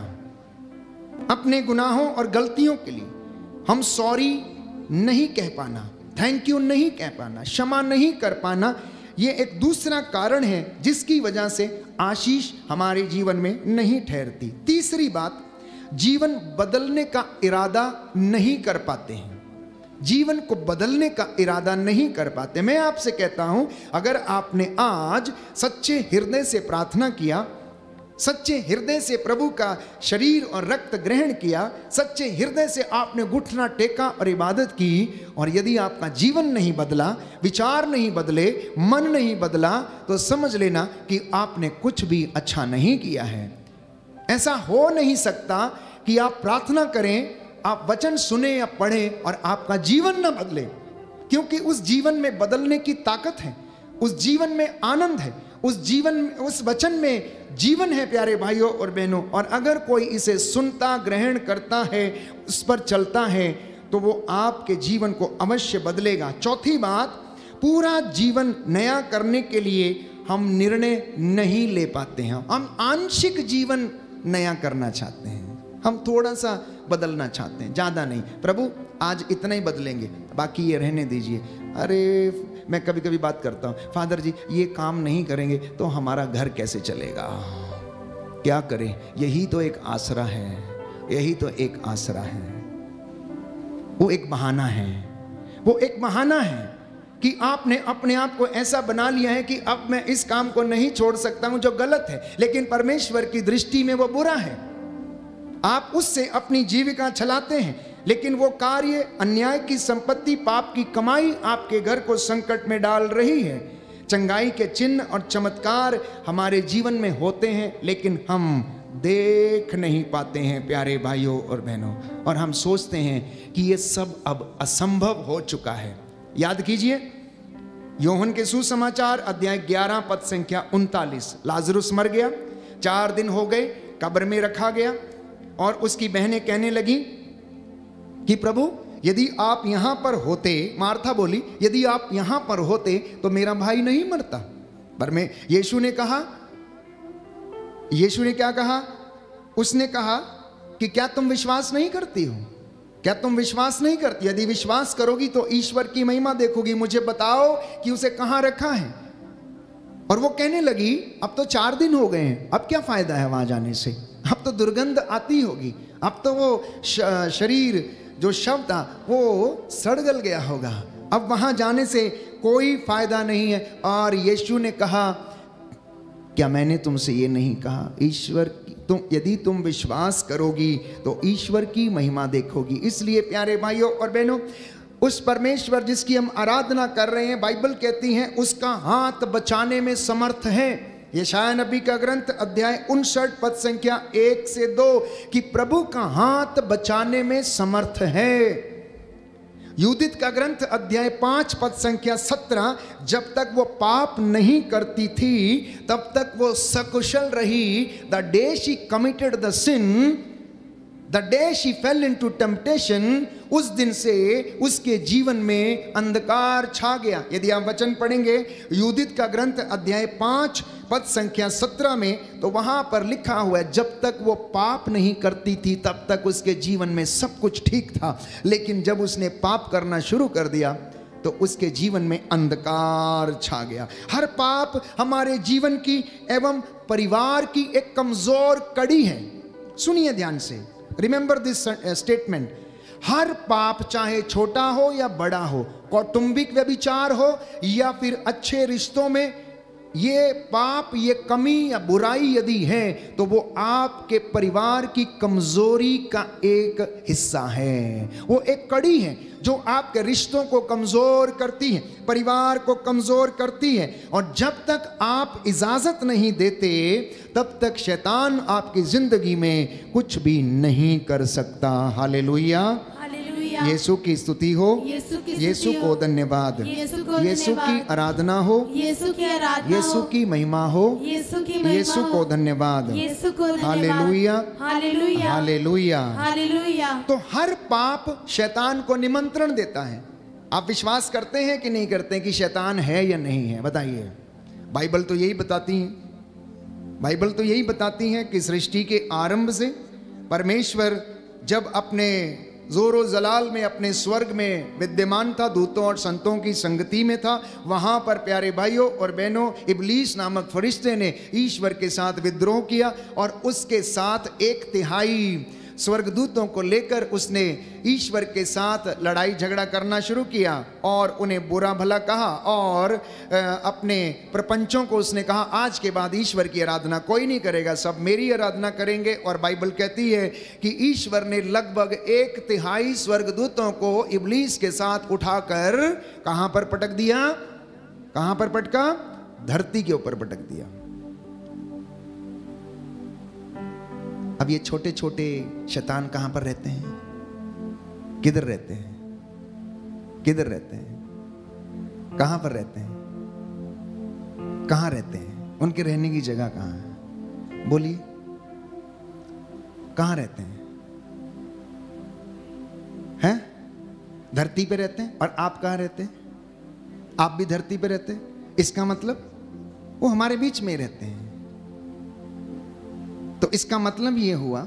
अपने गुनाहों और गलतियों के लिए। हम सॉरी नहीं कह पाना, थैंक यू नहीं कह पाना, क्षमा नहीं कर पाना, ये एक दूसरा कारण है जिसकी वजह से आशीष हमारे जीवन में नहीं ठहरती। तीसरी बात, जीवन बदलने का इरादा नहीं कर पाते हैं, जीवन को बदलने का इरादा नहीं कर पाते। मैं आपसे कहता हूं, अगर आपने आज सच्चे हृदय से प्रार्थना किया, सच्चे हृदय से प्रभु का शरीर और रक्त ग्रहण किया, सच्चे हृदय से आपने घुटना टेका और इबादत की, और यदि आपका जीवन नहीं बदला, विचार नहीं बदले, मन नहीं बदला, तो समझ लेना कि आपने कुछ भी अच्छा नहीं किया है। ऐसा हो नहीं सकता कि आप प्रार्थना करें, आप वचन सुने या पढ़ें और आपका जीवन न बदले, क्योंकि उस जीवन में बदलने की ताकत है, उस जीवन में आनंद है, उस वचन में जीवन है प्यारे भाइयों और बहनों। और अगर कोई इसे सुनता, ग्रहण करता है, उस पर चलता है, तो वो आपके जीवन को अवश्य बदलेगा। चौथी बात, पूरा जीवन नया करने के लिए हम निर्णय नहीं ले पाते हैं। हम आंशिक जीवन नया करना चाहते हैं, हम थोड़ा सा बदलना चाहते हैं, ज़्यादा नहीं। प्रभु आज इतना ही बदलेंगे, बाकी ये रहने दीजिए। अरे मैं कभी कभी बात करता हूँ, फादर जी ये काम नहीं करेंगे तो हमारा घर कैसे चलेगा, क्या करें? यही तो एक आसरा है, यही तो एक आसरा है। वो एक बहाना है, वो एक बहाना है कि आपने अपने आप को ऐसा बना लिया है कि अब मैं इस काम को नहीं छोड़ सकता हूं जो गलत है, लेकिन परमेश्वर की दृष्टि में वो बुरा है। आप उससे अपनी जीविका चलाते हैं, लेकिन वो कार्य, अन्याय की संपत्ति, पाप की कमाई आपके घर को संकट में डाल रही है। चंगाई के चिन्ह और चमत्कार हमारे जीवन में होते हैं, लेकिन हम देख नहीं पाते हैं प्यारे भाइयों और बहनों, और हम सोचते हैं कि ये सब अब असंभव हो चुका है। याद कीजिए योहन के सुसमाचार अध्याय 11 पद संख्या 39, लाजरुस मर गया, 4 दिन हो गए, कब्र में रखा गया, और उसकी बहनें कहने लगी कि प्रभु यदि आप यहां पर होते, मार्था बोली यदि आप यहां पर होते तो मेरा भाई नहीं मरता। पर में यीशु ने कहा, यीशु ने क्या कहा? उसने कहा कि क्या तुम विश्वास नहीं करती हो? क्या तुम विश्वास नहीं करती? यदि विश्वास करोगी तो ईश्वर की महिमा देखोगी। मुझे बताओ कि उसे कहां रखा है। और वो कहने लगी अब तो 4 दिन हो गए हैं, अब क्या फायदा है वहां जाने से, अब तो दुर्गंध आती होगी, अब तो वो शरीर जो शव था वो सड़ गल गया होगा, अब वहां जाने से कोई फायदा नहीं है। और यीशु ने कहा क्या मैंने तुमसे ये नहीं कहा, ईश्वर यदि तुम विश्वास करोगी तो ईश्वर की महिमा देखोगी। इसलिए प्यारे भाइयों और बहनों, उस परमेश्वर जिसकी हम आराधना कर रहे हैं, बाइबल कहती है उसका हाथ बचाने में समर्थ है। यशायाह नबी का ग्रंथ अध्याय 59 पद संख्या 1 से 2 कि प्रभु का हाथ बचाने में समर्थ है। यूदित का ग्रंथ अध्याय 5 पद संख्या 17 जब तक वो पाप नहीं करती थी तब तक वो सकुशल रही। The day she committed the sin, the day she fell into temptation, उस दिन से उसके जीवन में अंधकार छा गया। यदि आप वचन पढ़ेंगे यूदित का ग्रंथ अध्याय 5 पद संख्या 17 में, तो वहां पर लिखा हुआ है जब तक वो पाप नहीं करती थी तब तक उसके जीवन में सब कुछ ठीक था, लेकिन जब उसने पाप करना शुरू कर दिया तो उसके जीवन में अंधकार छा गया। हर पाप हमारे जीवन की एवं परिवार की एक कमजोर कड़ी है। सुनिए ध्यान से, रिमेंबर दिस स्टेटमेंट, हर पाप चाहे छोटा हो या बड़ा हो, कौटुंबिक व्यभिचार हो या फिर अच्छे रिश्तों में, ये पाप, ये कमी या बुराई यदि है तो वो आपके परिवार की कमजोरी का एक हिस्सा है। वो एक कड़ी है जो आपके रिश्तों को कमजोर करती है, परिवार को कमजोर करती है। और जब तक आप इजाजत नहीं देते तब तक शैतान आपकी जिंदगी में कुछ भी नहीं कर सकता। हालेलुया, यीशु की स्तुति हो, यीशु को धन्यवाद, यीशु की आराधना हो, यीशु की महिमा हो, यीशु को धन्यवाद। हालेलुया, हालेलुया, हालेलुया। तो हर पाप शैतान को निमंत्रण देता है। आप विश्वास करते हैं कि नहीं करते हैं कि शैतान है या नहीं है? बताइए। बाइबल तो यही बताती है, बाइबल तो यही बताती है कि सृष्टि के आरंभ से परमेश्वर जब अपने जोरो जलाल में अपने स्वर्ग में विद्यमान था, दूतों और संतों की संगति में था, वहां पर प्यारे भाइयों और बहनों इब्लीस नामक फरिश्ते ने ईश्वर के साथ विद्रोह किया और उसके साथ 1/3 स्वर्गदूतों को लेकर उसने ईश्वर के साथ लड़ाई झगड़ा करना शुरू किया और उन्हें बुरा भला कहा और अपने प्रपंचों को उसने कहा आज के बाद ईश्वर की आराधना कोई नहीं करेगा, सब मेरी आराधना करेंगे। और बाइबल कहती है कि ईश्वर ने लगभग 1/3 स्वर्गदूतों को इब्लीस के साथ उठाकर कहां पर पटक दिया? कहां पर पटका? धरती के ऊपर पटक दिया। अब ये छोटे छोटे शैतान कहां पर रहते हैं? किधर रहते हैं? किधर रहते हैं? कहां पर रहते हैं? कहां रहते हैं? उनके रहने की जगह कहां है? बोलिए, कहां रहते हैं? हैं? धरती पे रहते हैं। और आप कहां रहते हैं? आप भी धरती पे रहते हैं। इसका मतलब वो हमारे बीच में रहते हैं। तो इसका मतलब ये हुआ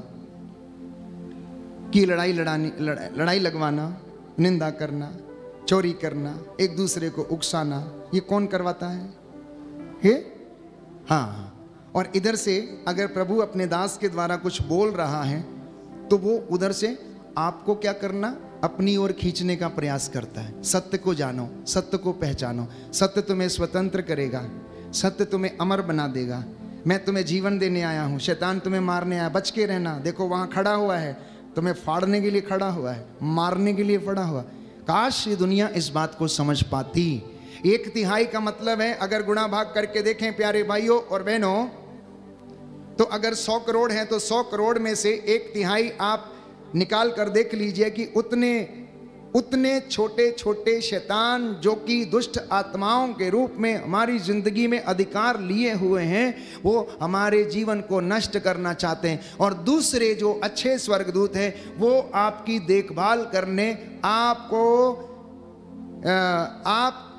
कि लड़ाई लगवाना, निंदा करना, चोरी करना, एक दूसरे को उकसाना, ये कौन करवाता है? हाँ। और इधर से अगर प्रभु अपने दास के द्वारा कुछ बोल रहा है तो वो उधर से आपको क्या करना? अपनी ओर खींचने का प्रयास करता है। सत्य को जानो, सत्य को पहचानो, सत्य तुम्हें स्वतंत्र करेगा, सत्य तुम्हें अमर बना देगा। मैं तुम्हें जीवन देने आया हूं, शैतान तुम्हें मारने आया, बच के रहना। देखो वहां खड़ा हुआ है, तुम्हें फाड़ने के लिए खड़ा हुआ है, मारने के लिए खड़ा हुआ। काश ये दुनिया इस बात को समझ पाती। 1/3 का मतलब है, अगर गुणा भाग करके देखें प्यारे भाइयों और बहनों, तो अगर 100 करोड़ है तो 100 करोड़ में से 1/3 आप निकाल कर देख लीजिए कि उतने छोटे छोटे शैतान जो कि दुष्ट आत्माओं के रूप में हमारी जिंदगी में अधिकार लिए हुए हैं, वो हमारे जीवन को नष्ट करना चाहते हैं। और दूसरे जो अच्छे स्वर्गदूत हैं वो आपकी देखभाल करने,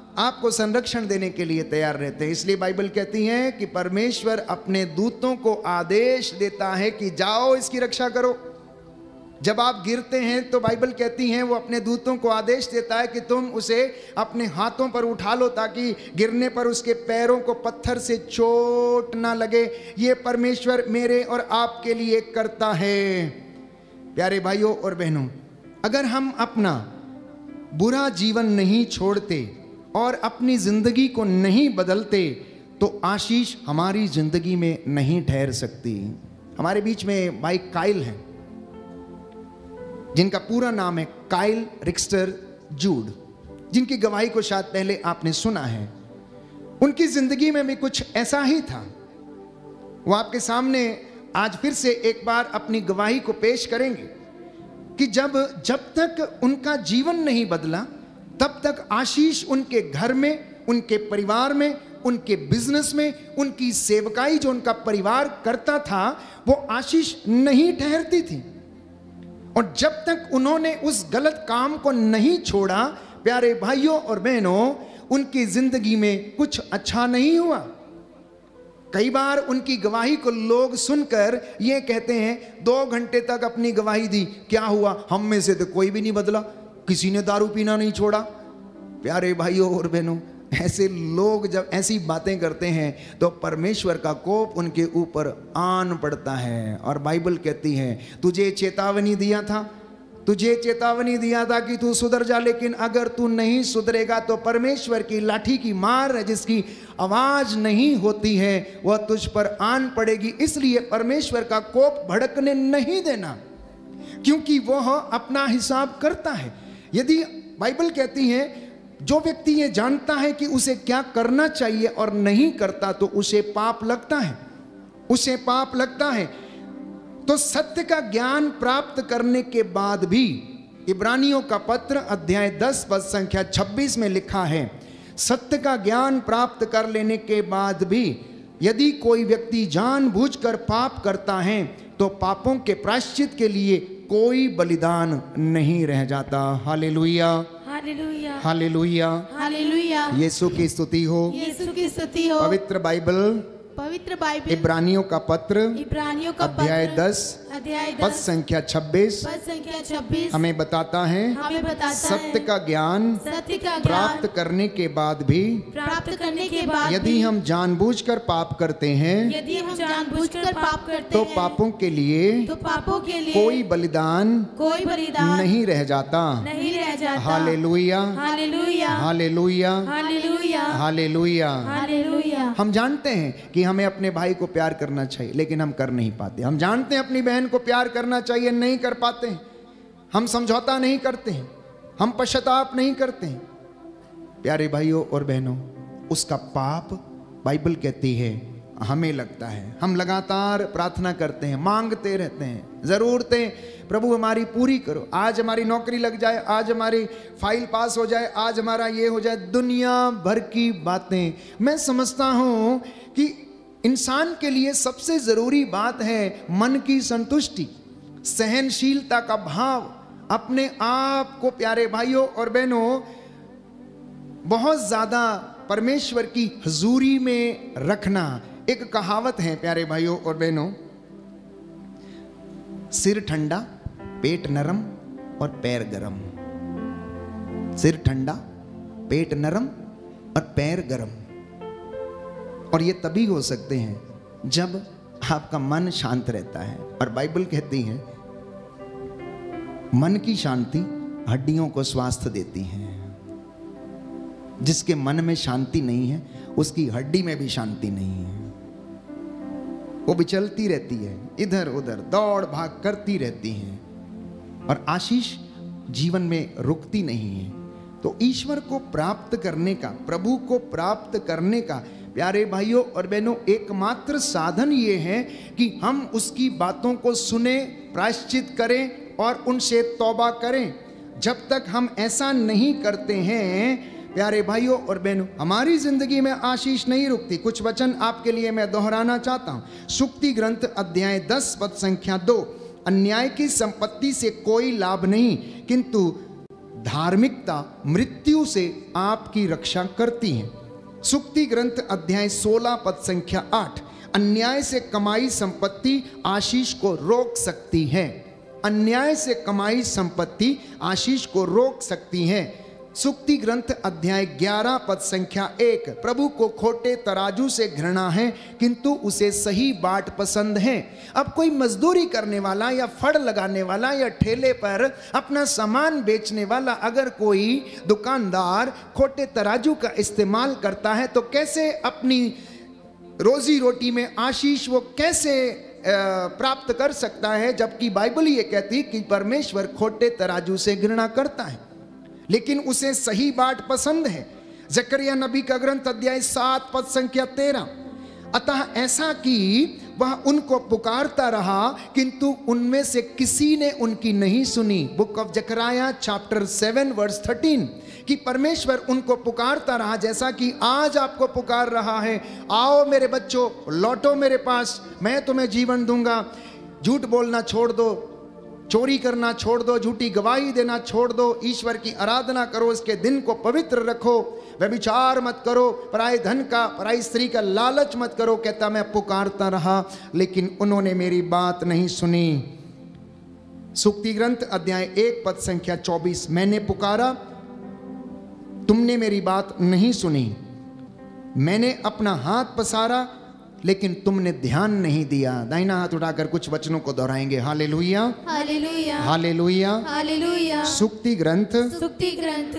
आपको संरक्षण देने के लिए तैयार रहते हैं। इसलिए बाइबल कहती है कि परमेश्वर अपने दूतों को आदेश देता है कि जाओ इसकी रक्षा करो, जब आप गिरते हैं तो बाइबल कहती है वो अपने दूतों को आदेश देता है कि तुम उसे अपने हाथों पर उठा लो ताकि गिरने पर उसके पैरों को पत्थर से चोट ना लगे। ये परमेश्वर मेरे और आपके लिए करता है। प्यारे भाइयों और बहनों, अगर हम अपना बुरा जीवन नहीं छोड़ते और अपनी जिंदगी को नहीं बदलते तो आशीष हमारी जिंदगी में नहीं ठहर सकती। हमारे बीच में भाई काइल हैं, जिनका पूरा नाम है काइल रिक्स्टर जूड, जिनकी गवाही को शायद पहले आपने सुना है। उनकी जिंदगी में भी कुछ ऐसा ही था। वो आपके सामने आज फिर से एक बार अपनी गवाही को पेश करेंगे कि जब तक उनका जीवन नहीं बदला तब तक आशीष उनके घर में, उनके परिवार में, उनके बिजनेस में, उनकी सेवकाई जो उनका परिवार करता था वो आशीष नहीं ठहरती थी। और जब तक उन्होंने उस गलत काम को नहीं छोड़ा, प्यारे भाइयों और बहनों, उनकी जिंदगी में कुछ अच्छा नहीं हुआ। कई बार उनकी गवाही को लोग सुनकर ये कहते हैं 2 घंटे तक अपनी गवाही दी, क्या हुआ? हम में से तो कोई भी नहीं बदला, किसी ने दारू पीना नहीं छोड़ा। प्यारे भाइयों और बहनों, ऐसे लोग जब ऐसी बातें करते हैं तो परमेश्वर का कोप उनके ऊपर आन पड़ता है। और बाइबल कहती है तुझे चेतावनी दिया था कि तू सुधर जा, लेकिन अगर तू नहीं सुधरेगा तो परमेश्वर की लाठी की मार है जिसकी आवाज नहीं होती है वह तुझ पर आन पड़ेगी। इसलिए परमेश्वर का कोप भड़कने नहीं देना, क्योंकि वह अपना हिसाब करता है। यदि बाइबल कहती है जो व्यक्ति ये जानता है कि उसे क्या करना चाहिए और नहीं करता तो उसे पाप लगता है, तो सत्य का ज्ञान प्राप्त करने के बाद भी, इब्रानियों का पत्र अध्याय 10 पद संख्या 26 में लिखा है, सत्य का ज्ञान प्राप्त कर लेने के बाद भी यदि कोई व्यक्ति जानबूझकर पाप करता है तो पापों के प्रायश्चित के लिए कोई बलिदान नहीं रह जाता। हालेलुया, हालेलुया, हालेलुया, हालेलुया। यीशु की स्तुति हो, यीशु की स्तुति हो। पवित्र बाइबल इब्रानियों का पत्र अध्याय 10 पद संख्या 26 हमें बताता है सत्य का ज्ञान प्राप्त करने के बाद भी यदि हम जानबूझकर पाप करते हैं तो पापों के लिए कोई बलिदान नहीं रह जाता। हालेलुया, हालेलुया, हालेलुया। हम जानते हैं कि हमें अपने भाई को प्यार करना चाहिए, लेकिन हम कर नहीं पाते। हम जानते हैं अपनी बहन को प्यार करना चाहिए, नहीं कर पाते हैं। हम समझौता नहीं करते हैं, हम पश्चाताप नहीं करते हैं। प्यारे भाइयों और बहनों, उसका पाप बाइबल कहती है हमें लगता है। हम लगातार प्रार्थना करते हैं, मांगते रहते हैं, ज़रूरतें प्रभु हमारी पूरी करो। आज हमारी नौकरी लग जाए, आज हमारी फाइल पास हो जाए, आज हमारा ये हो जाए, दुनिया भर की बातें। मैं समझता हूँ कि इंसान के लिए सबसे ज़रूरी बात है मन की संतुष्टि, सहनशीलता का भाव, अपने आप को प्यारे भाइयों और बहनों बहुत ज़्यादा परमेश्वर की हजूरी में रखना। एक कहावत है प्यारे भाइयों और बहनों, सिर ठंडा पेट नरम और पैर गरम। सिर ठंडा पेट नरम और पैर गरम। और ये तभी हो सकते हैं जब आपका मन शांत रहता है। और बाइबल कहती है मन की शांति हड्डियों को स्वास्थ्य देती है। जिसके मन में शांति नहीं है उसकी हड्डी में भी शांति नहीं है। वो विचलती रहती है, इधर उधर दौड़ भाग करती रहती है और आशीष जीवन में रुकती नहीं है। तो ईश्वर को प्राप्त करने का, प्रभु को प्राप्त करने का प्यारे भाइयों और बहनों एकमात्र साधन ये है कि हम उसकी बातों को सुने, प्रायश्चित करें और उनसे तौबा करें। जब तक हम ऐसा नहीं करते हैं प्यारे भाइयों और बहनों, हमारी जिंदगी में आशीष नहीं रुकती। कुछ वचन आपके लिए मैं दोहराना चाहता हूं। सुक्ति ग्रंथ अध्याय 10 पद संख्या 2, अन्याय की संपत्ति से कोई लाभ नहीं, किंतु धार्मिकता मृत्यु से आपकी रक्षा करती है। सुक्ति ग्रंथ अध्याय 16 पद संख्या 8, अन्याय से कमाई संपत्ति आशीष को रोक सकती है। अन्याय से कमाई संपत्ति आशीष को रोक सकती हैं। सुक्ति ग्रंथ अध्याय 11 पद संख्या 1। प्रभु को खोटे तराजू से घृणा है, किंतु उसे सही बाट पसंद है। अब कोई मजदूरी करने वाला या फड़ लगाने वाला या ठेले पर अपना सामान बेचने वाला, अगर कोई दुकानदार खोटे तराजू का इस्तेमाल करता है तो कैसे अपनी रोजी रोटी में आशीष वो कैसे प्राप्त कर सकता है, जबकि बाइबल ये कहती कि परमेश्वर खोटे तराजू से घृणा करता है लेकिन उसे सही बाट पसंद है। जकरिया नबी का ग्रंथ अध्याय 7 पद संख्या 13। अतः ऐसा कि वह उनको पुकारता रहा किंतु उनमें से किसी ने उनकी नहीं सुनी। Book of Zechariah chapter 7 verse 13 कि परमेश्वर उनको पुकारता रहा जैसा कि आज आपको पुकार रहा है, आओ मेरे बच्चों, लौटो मेरे पास, मैं तुम्हें जीवन दूंगा। झूठ बोलना छोड़ दो, चोरी करना छोड़ दो, झूठी गवाही देना छोड़ दो, ईश्वर की आराधना करो, इसके दिन को पवित्र रखो, व्यभिचार मत करो, पराये धन का, पराई स्त्री का लालच मत करो। कहता मैं पुकारता रहा लेकिन उन्होंने मेरी बात नहीं सुनी। सुक्ति ग्रंथ अध्याय 1 पद संख्या 24। मैंने पुकारा, तुमने मेरी बात नहीं सुनी, मैंने अपना हाथ पसारा लेकिन तुमने ध्यान नहीं दिया। दाहिना हाथ उठाकर कुछ वचनों को दोहराएंगे। हालेलुया, हालेलुया, हालेलुया, हालेलुया। सुक्ति ग्रंथ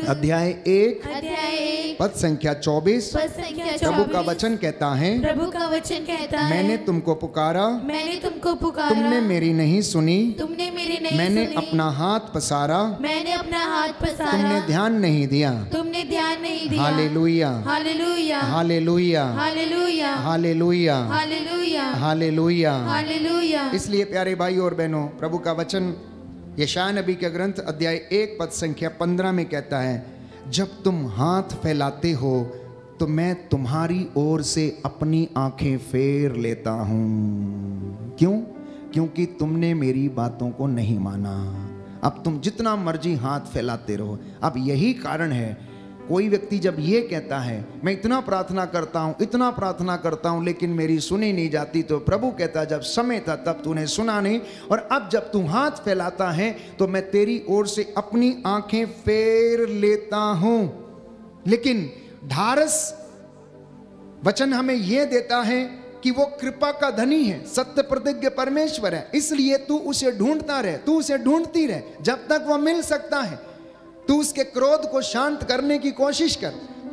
अध्याय 1 पद संख्या 24। प्रभु का वचन कहता है, प्रभु का वचन कहता है, मैंने तुमको पुकारा, मैंने तुमको पुकारा, तुमने मेरी नहीं सुनी, तुमने मेरी नहीं मैंने सुनी, अपना हाथ पसारा, मैंने अपना हाथ पसारा, तुमने ध्यान नहीं दिया। तुमने ध्यान नहीं दिया। हालेलुया, हालेलुया, हालेलुया, हालेलुया, हालेलुया, हालेलुया, हालेलुया। हालेलुया। इसलिए प्यारे भाई और बहनों, प्रभु का वचन यशायाह नबी के ग्रंथ अध्याय 1 पद संख्या 15 में कहता है, जब तुम हाथ फैलाते हो तो मैं तुम्हारी ओर से अपनी आंखें फेर लेता हूं। क्यों? क्योंकि तुमने मेरी बातों को नहीं माना। अब तुम जितना मर्जी हाथ फैलाते रहो। अब यही कारण है, कोई व्यक्ति जब ये कहता है मैं इतना प्रार्थना करता हूँ, इतना प्रार्थना करता हूँ, लेकिन मेरी सुनी नहीं जाती, तो प्रभु कहता जब समय था तब तूने सुना नहीं, और अब जब तू हाथ फैलाता है तो मैं तेरी ओर से अपनी आंखें फेर लेता हूँ। लेकिन ढारस वचन हमें यह देता है कि वो कृपा का धनी है, सत्य प्रतिज्ञ परमेश्वर है, इसलिए तू उसे ढूंढता रहे, तू उसे ढूंढती रहे जब तक वह मिल सकता है। तू उसके क्रोध को शांत करने की कोशिश कर,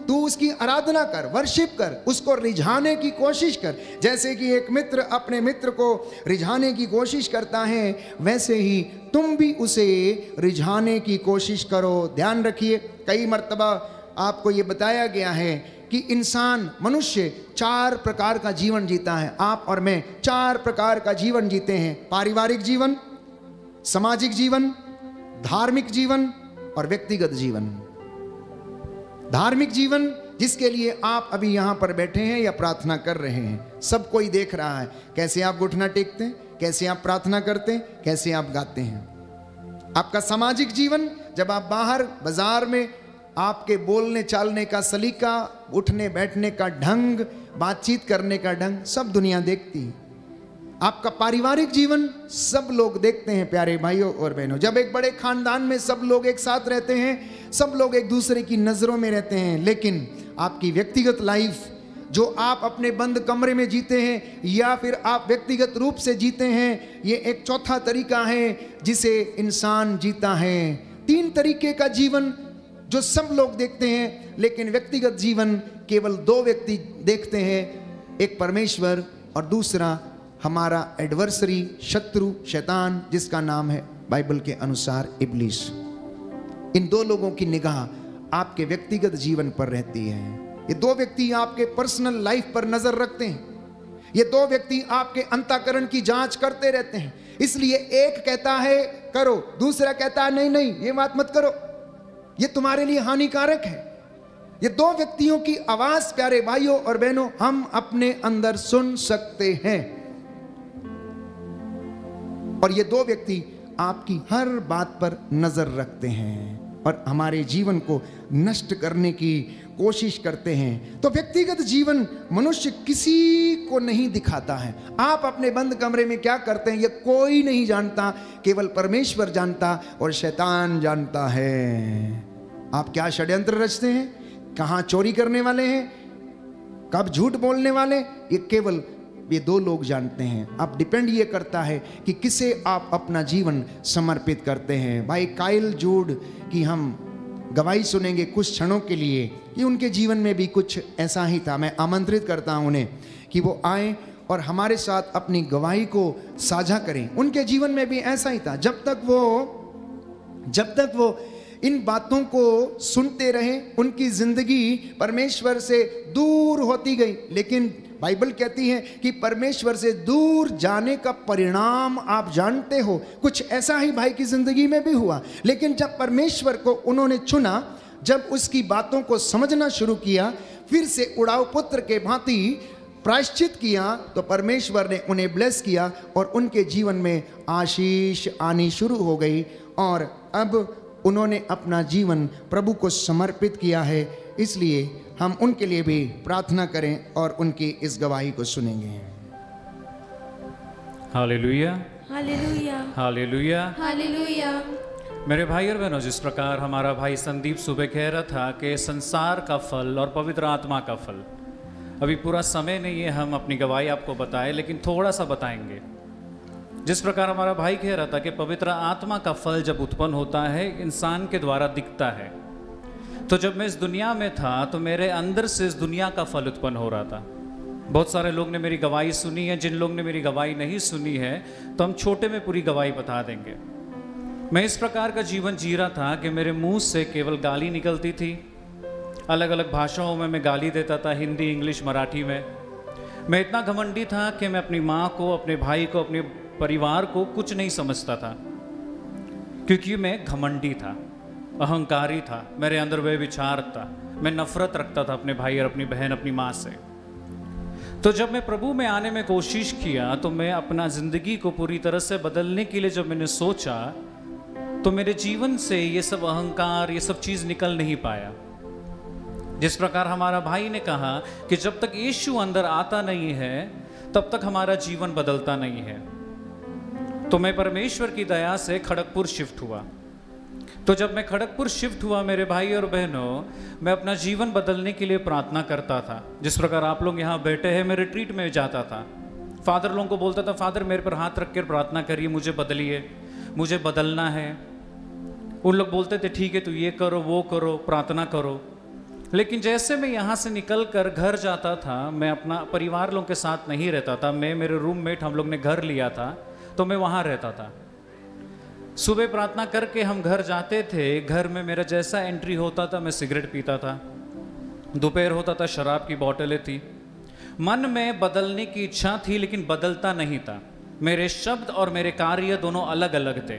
तू उसकी आराधना कर, वर्शिप कर, उसको रिझाने की कोशिश कर। जैसे कि एक मित्र अपने मित्र को रिझाने की कोशिश करता है, वैसे ही तुम भी उसे रिझाने की कोशिश करो। ध्यान रखिए, कई मर्तबा आपको ये बताया गया है कि इंसान, मनुष्य 4 प्रकार का जीवन जीता है। आप और मैं 4 प्रकार का जीवन जीते हैं। पारिवारिक जीवन, सामाजिक जीवन, धार्मिक जीवन और व्यक्तिगत जीवन। धार्मिक जीवन जिसके लिए आप अभी यहां पर बैठे हैं या प्रार्थना कर रहे हैं, सब कोई देख रहा है कैसे आप घुटना टेकते हैं, कैसे आप प्रार्थना करते हैं, कैसे आप गाते हैं। आपका सामाजिक जीवन, जब आप बाहर बाजार में आपके बोलने चालने का सलीका, उठने बैठने का ढंग, बातचीत करने का ढंग, सब दुनिया देखती है। आपका पारिवारिक जीवन सब लोग देखते हैं। प्यारे भाइयों और बहनों, जब एक बड़े खानदान में सब लोग एक साथ रहते हैं, सब लोग एक दूसरे की नज़रों में रहते हैं। लेकिन आपकी व्यक्तिगत लाइफ जो आप अपने बंद कमरे में जीते हैं या फिर आप व्यक्तिगत रूप से जीते हैं, ये एक चौथा तरीका है जिसे इंसान जीता है। 3 तरीके का जीवन जो सब लोग देखते हैं, लेकिन व्यक्तिगत जीवन केवल 2 व्यक्ति देखते हैं, एक परमेश्वर और दूसरा हमारा एडवर्सरी, शत्रु, शैतान, जिसका नाम है बाइबल के अनुसार इब्लीस। इन 2 लोगों की निगाह आपके व्यक्तिगत जीवन पर रहती है। ये 2 व्यक्ति आपके पर्सनल लाइफ पर नजर रखते हैं। ये 2 व्यक्ति आपके अंतःकरण की जांच करते रहते हैं। इसलिए एक कहता है करो, दूसरा कहता है नहीं नहीं ये बात मत करो, ये तुम्हारे लिए हानिकारक है। ये 2 व्यक्तियों की आवाज, प्यारे भाइयों और बहनों, हम अपने अंदर सुन सकते हैं। और ये 2 व्यक्ति आपकी हर बात पर नजर रखते हैं। और हमारे जीवन को नष्ट करने की कोशिश करते हैं। तो व्यक्तिगत जीवन मनुष्य किसी को नहीं दिखाता है। आप अपने बंद कमरे में क्या करते हैं ये कोई नहीं जानता, केवल परमेश्वर जानता और शैतान जानता है। आप क्या षड्यंत्र रचते हैं, कहाँ चोरी करने वाले हैं, कब झूठ बोलने वाले, ये केवल ये दो लोग जानते हैं। अब डिपेंड ये करता है कि किसे आप अपना जीवन समर्पित करते हैं। भाई काइल जूड की हम गवाही सुनेंगे कुछ क्षणों के लिए कि उनके जीवन में भी कुछ ऐसा ही था। मैं आमंत्रित करता हूं उन्हें कि वो आए और हमारे साथ अपनी गवाही को साझा करें। उनके जीवन में भी ऐसा ही था। जब तक वो इन बातों को सुनते रहे, उनकी जिंदगी परमेश्वर से दूर होती गई। लेकिन बाइबल कहती है कि परमेश्वर से दूर जाने का परिणाम आप जानते हो। कुछ ऐसा ही भाई की जिंदगी में भी हुआ। लेकिन जब परमेश्वर को उन्होंने चुना, जब उसकी बातों को समझना शुरू किया, फिर से उड़ाऊ पुत्र के भांति प्रायश्चित किया, तो परमेश्वर ने उन्हें ब्लेस किया और उनके जीवन में आशीष आनी शुरू हो गई। और अब उन्होंने अपना जीवन प्रभु को समर्पित किया है। इसलिए हम उनके लिए भी प्रार्थना करें और उनकी इस गवाही को सुनेंगे। हालेलुया, हालेलुया, हालेलुया, हालेलुया। मेरे भाई और बहनों, जिस प्रकार हमारा भाई संदीप सुबह कह रहा था कि संसार का फल और पवित्र आत्मा का फल, अभी पूरा समय नहीं है हम अपनी गवाही आपको बताएं, लेकिन थोड़ा सा बताएंगे। जिस प्रकार हमारा भाई कह रहा था कि पवित्र आत्मा का फल जब उत्पन्न होता है इंसान के द्वारा दिखता है। तो जब मैं इस दुनिया में था तो मेरे अंदर से इस दुनिया का फल उत्पन्न हो रहा था। बहुत सारे लोग ने मेरी गवाही सुनी है। जिन लोग ने मेरी गवाही नहीं सुनी है तो हम छोटे में पूरी गवाही बता देंगे। मैं इस प्रकार का जीवन जी रहा था कि मेरे मुंह से केवल गाली निकलती थी। अलग अलग भाषाओं में मैं गाली देता था, हिंदी, इंग्लिश, मराठी में। मैं इतना घमंडी था कि मैं अपनी माँ को, अपने भाई को, अपने परिवार को कुछ नहीं समझता था, क्योंकि मैं घमंडी था, अहंकारी था, मेरे अंदर वह विचार था। मैं नफरत रखता था अपने भाई और अपनी बहन, अपनी माँ से। तो जब मैं प्रभु में आने में कोशिश किया तो मैं अपना जिंदगी को पूरी तरह से बदलने के लिए जब मैंने सोचा तो मेरे जीवन से ये सब अहंकार, ये सब चीज़ निकल नहीं पाया। जिस प्रकार हमारा भाई ने कहा कि जब तक यीशु अंदर आता नहीं है तब तक हमारा जीवन बदलता नहीं है। तो मैं परमेश्वर की दया से खड़गपुर शिफ्ट हुआ। तो जब मैं खड़गपुर शिफ्ट हुआ मेरे भाई और बहनों, मैं अपना जीवन बदलने के लिए प्रार्थना करता था। जिस प्रकार आप लोग यहाँ बैठे हैं, मैं रिट्रीट में जाता था, फादर लोगों को बोलता था, फादर मेरे पर हाथ रख कर प्रार्थना करिए, मुझे बदलिए, मुझे बदलना है। उन लोग बोलते थे ठीक है, तो ये करो, वो करो, प्रार्थना करो। लेकिन जैसे मैं यहाँ से निकल कर घर जाता था, मैं अपना परिवार लोगों के साथ नहीं रहता था। मैं, मेरे रूममेट, हम लोग ने घर लिया था तो मैं वहाँ रहता था। सुबह प्रार्थना करके हम घर जाते थे। घर में मेरा जैसा एंट्री होता था मैं सिगरेट पीता था। दोपहर होता था शराब की बोतलें थी। मन में बदलने की इच्छा थी लेकिन बदलता नहीं था। मेरे शब्द और मेरे कार्य दोनों अलग अलग थे।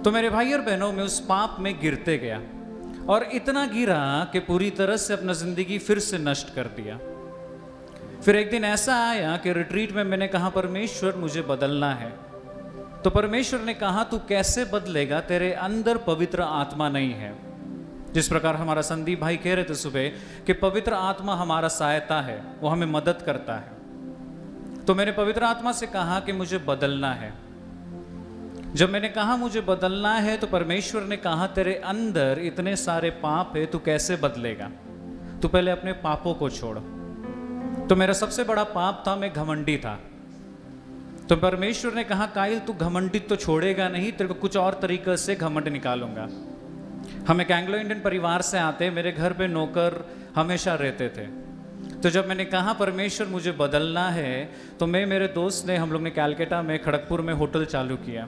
तो मेरे भाई और बहनों, में उस पाप में गिरते गया और इतना गिरा कि पूरी तरह से अपना जिंदगी फिर से नष्ट कर दिया। फिर एक दिन ऐसा आया कि रिट्रीट में मैंने कहा, परमेश्वर मुझे बदलना है। तो परमेश्वर ने कहा, तू कैसे बदलेगा, तेरे अंदर पवित्र आत्मा नहीं है। जिस प्रकार हमारा संदीप भाई कह रहे थे सुबह कि पवित्र आत्मा हमारा सहायता है, वो हमें मदद करता है। तो मैंने पवित्र आत्मा से कहा कि मुझे बदलना है। जब मैंने कहा मुझे बदलना है तो परमेश्वर ने कहा, तेरे अंदर इतने सारे पाप है, तू कैसे बदलेगा, तू पहले अपने पापों को छोड़। तो मेरा सबसे बड़ा पाप था, मैं घमंडी था। तो परमेश्वर ने कहा, काइल तू घमंडी तो छोड़ेगा नहीं, तेरे को कुछ और तरीके से घमंड निकालूंगा। हम एक एंग्लो इंडियन परिवार से आते, मेरे घर पे नौकर हमेशा रहते थे। तो जब मैंने कहा परमेश्वर मुझे बदलना है, तो मैं, मेरे दोस्त ने, हम लोग ने कैलकाटा में, खड़गपुर में होटल चालू किया।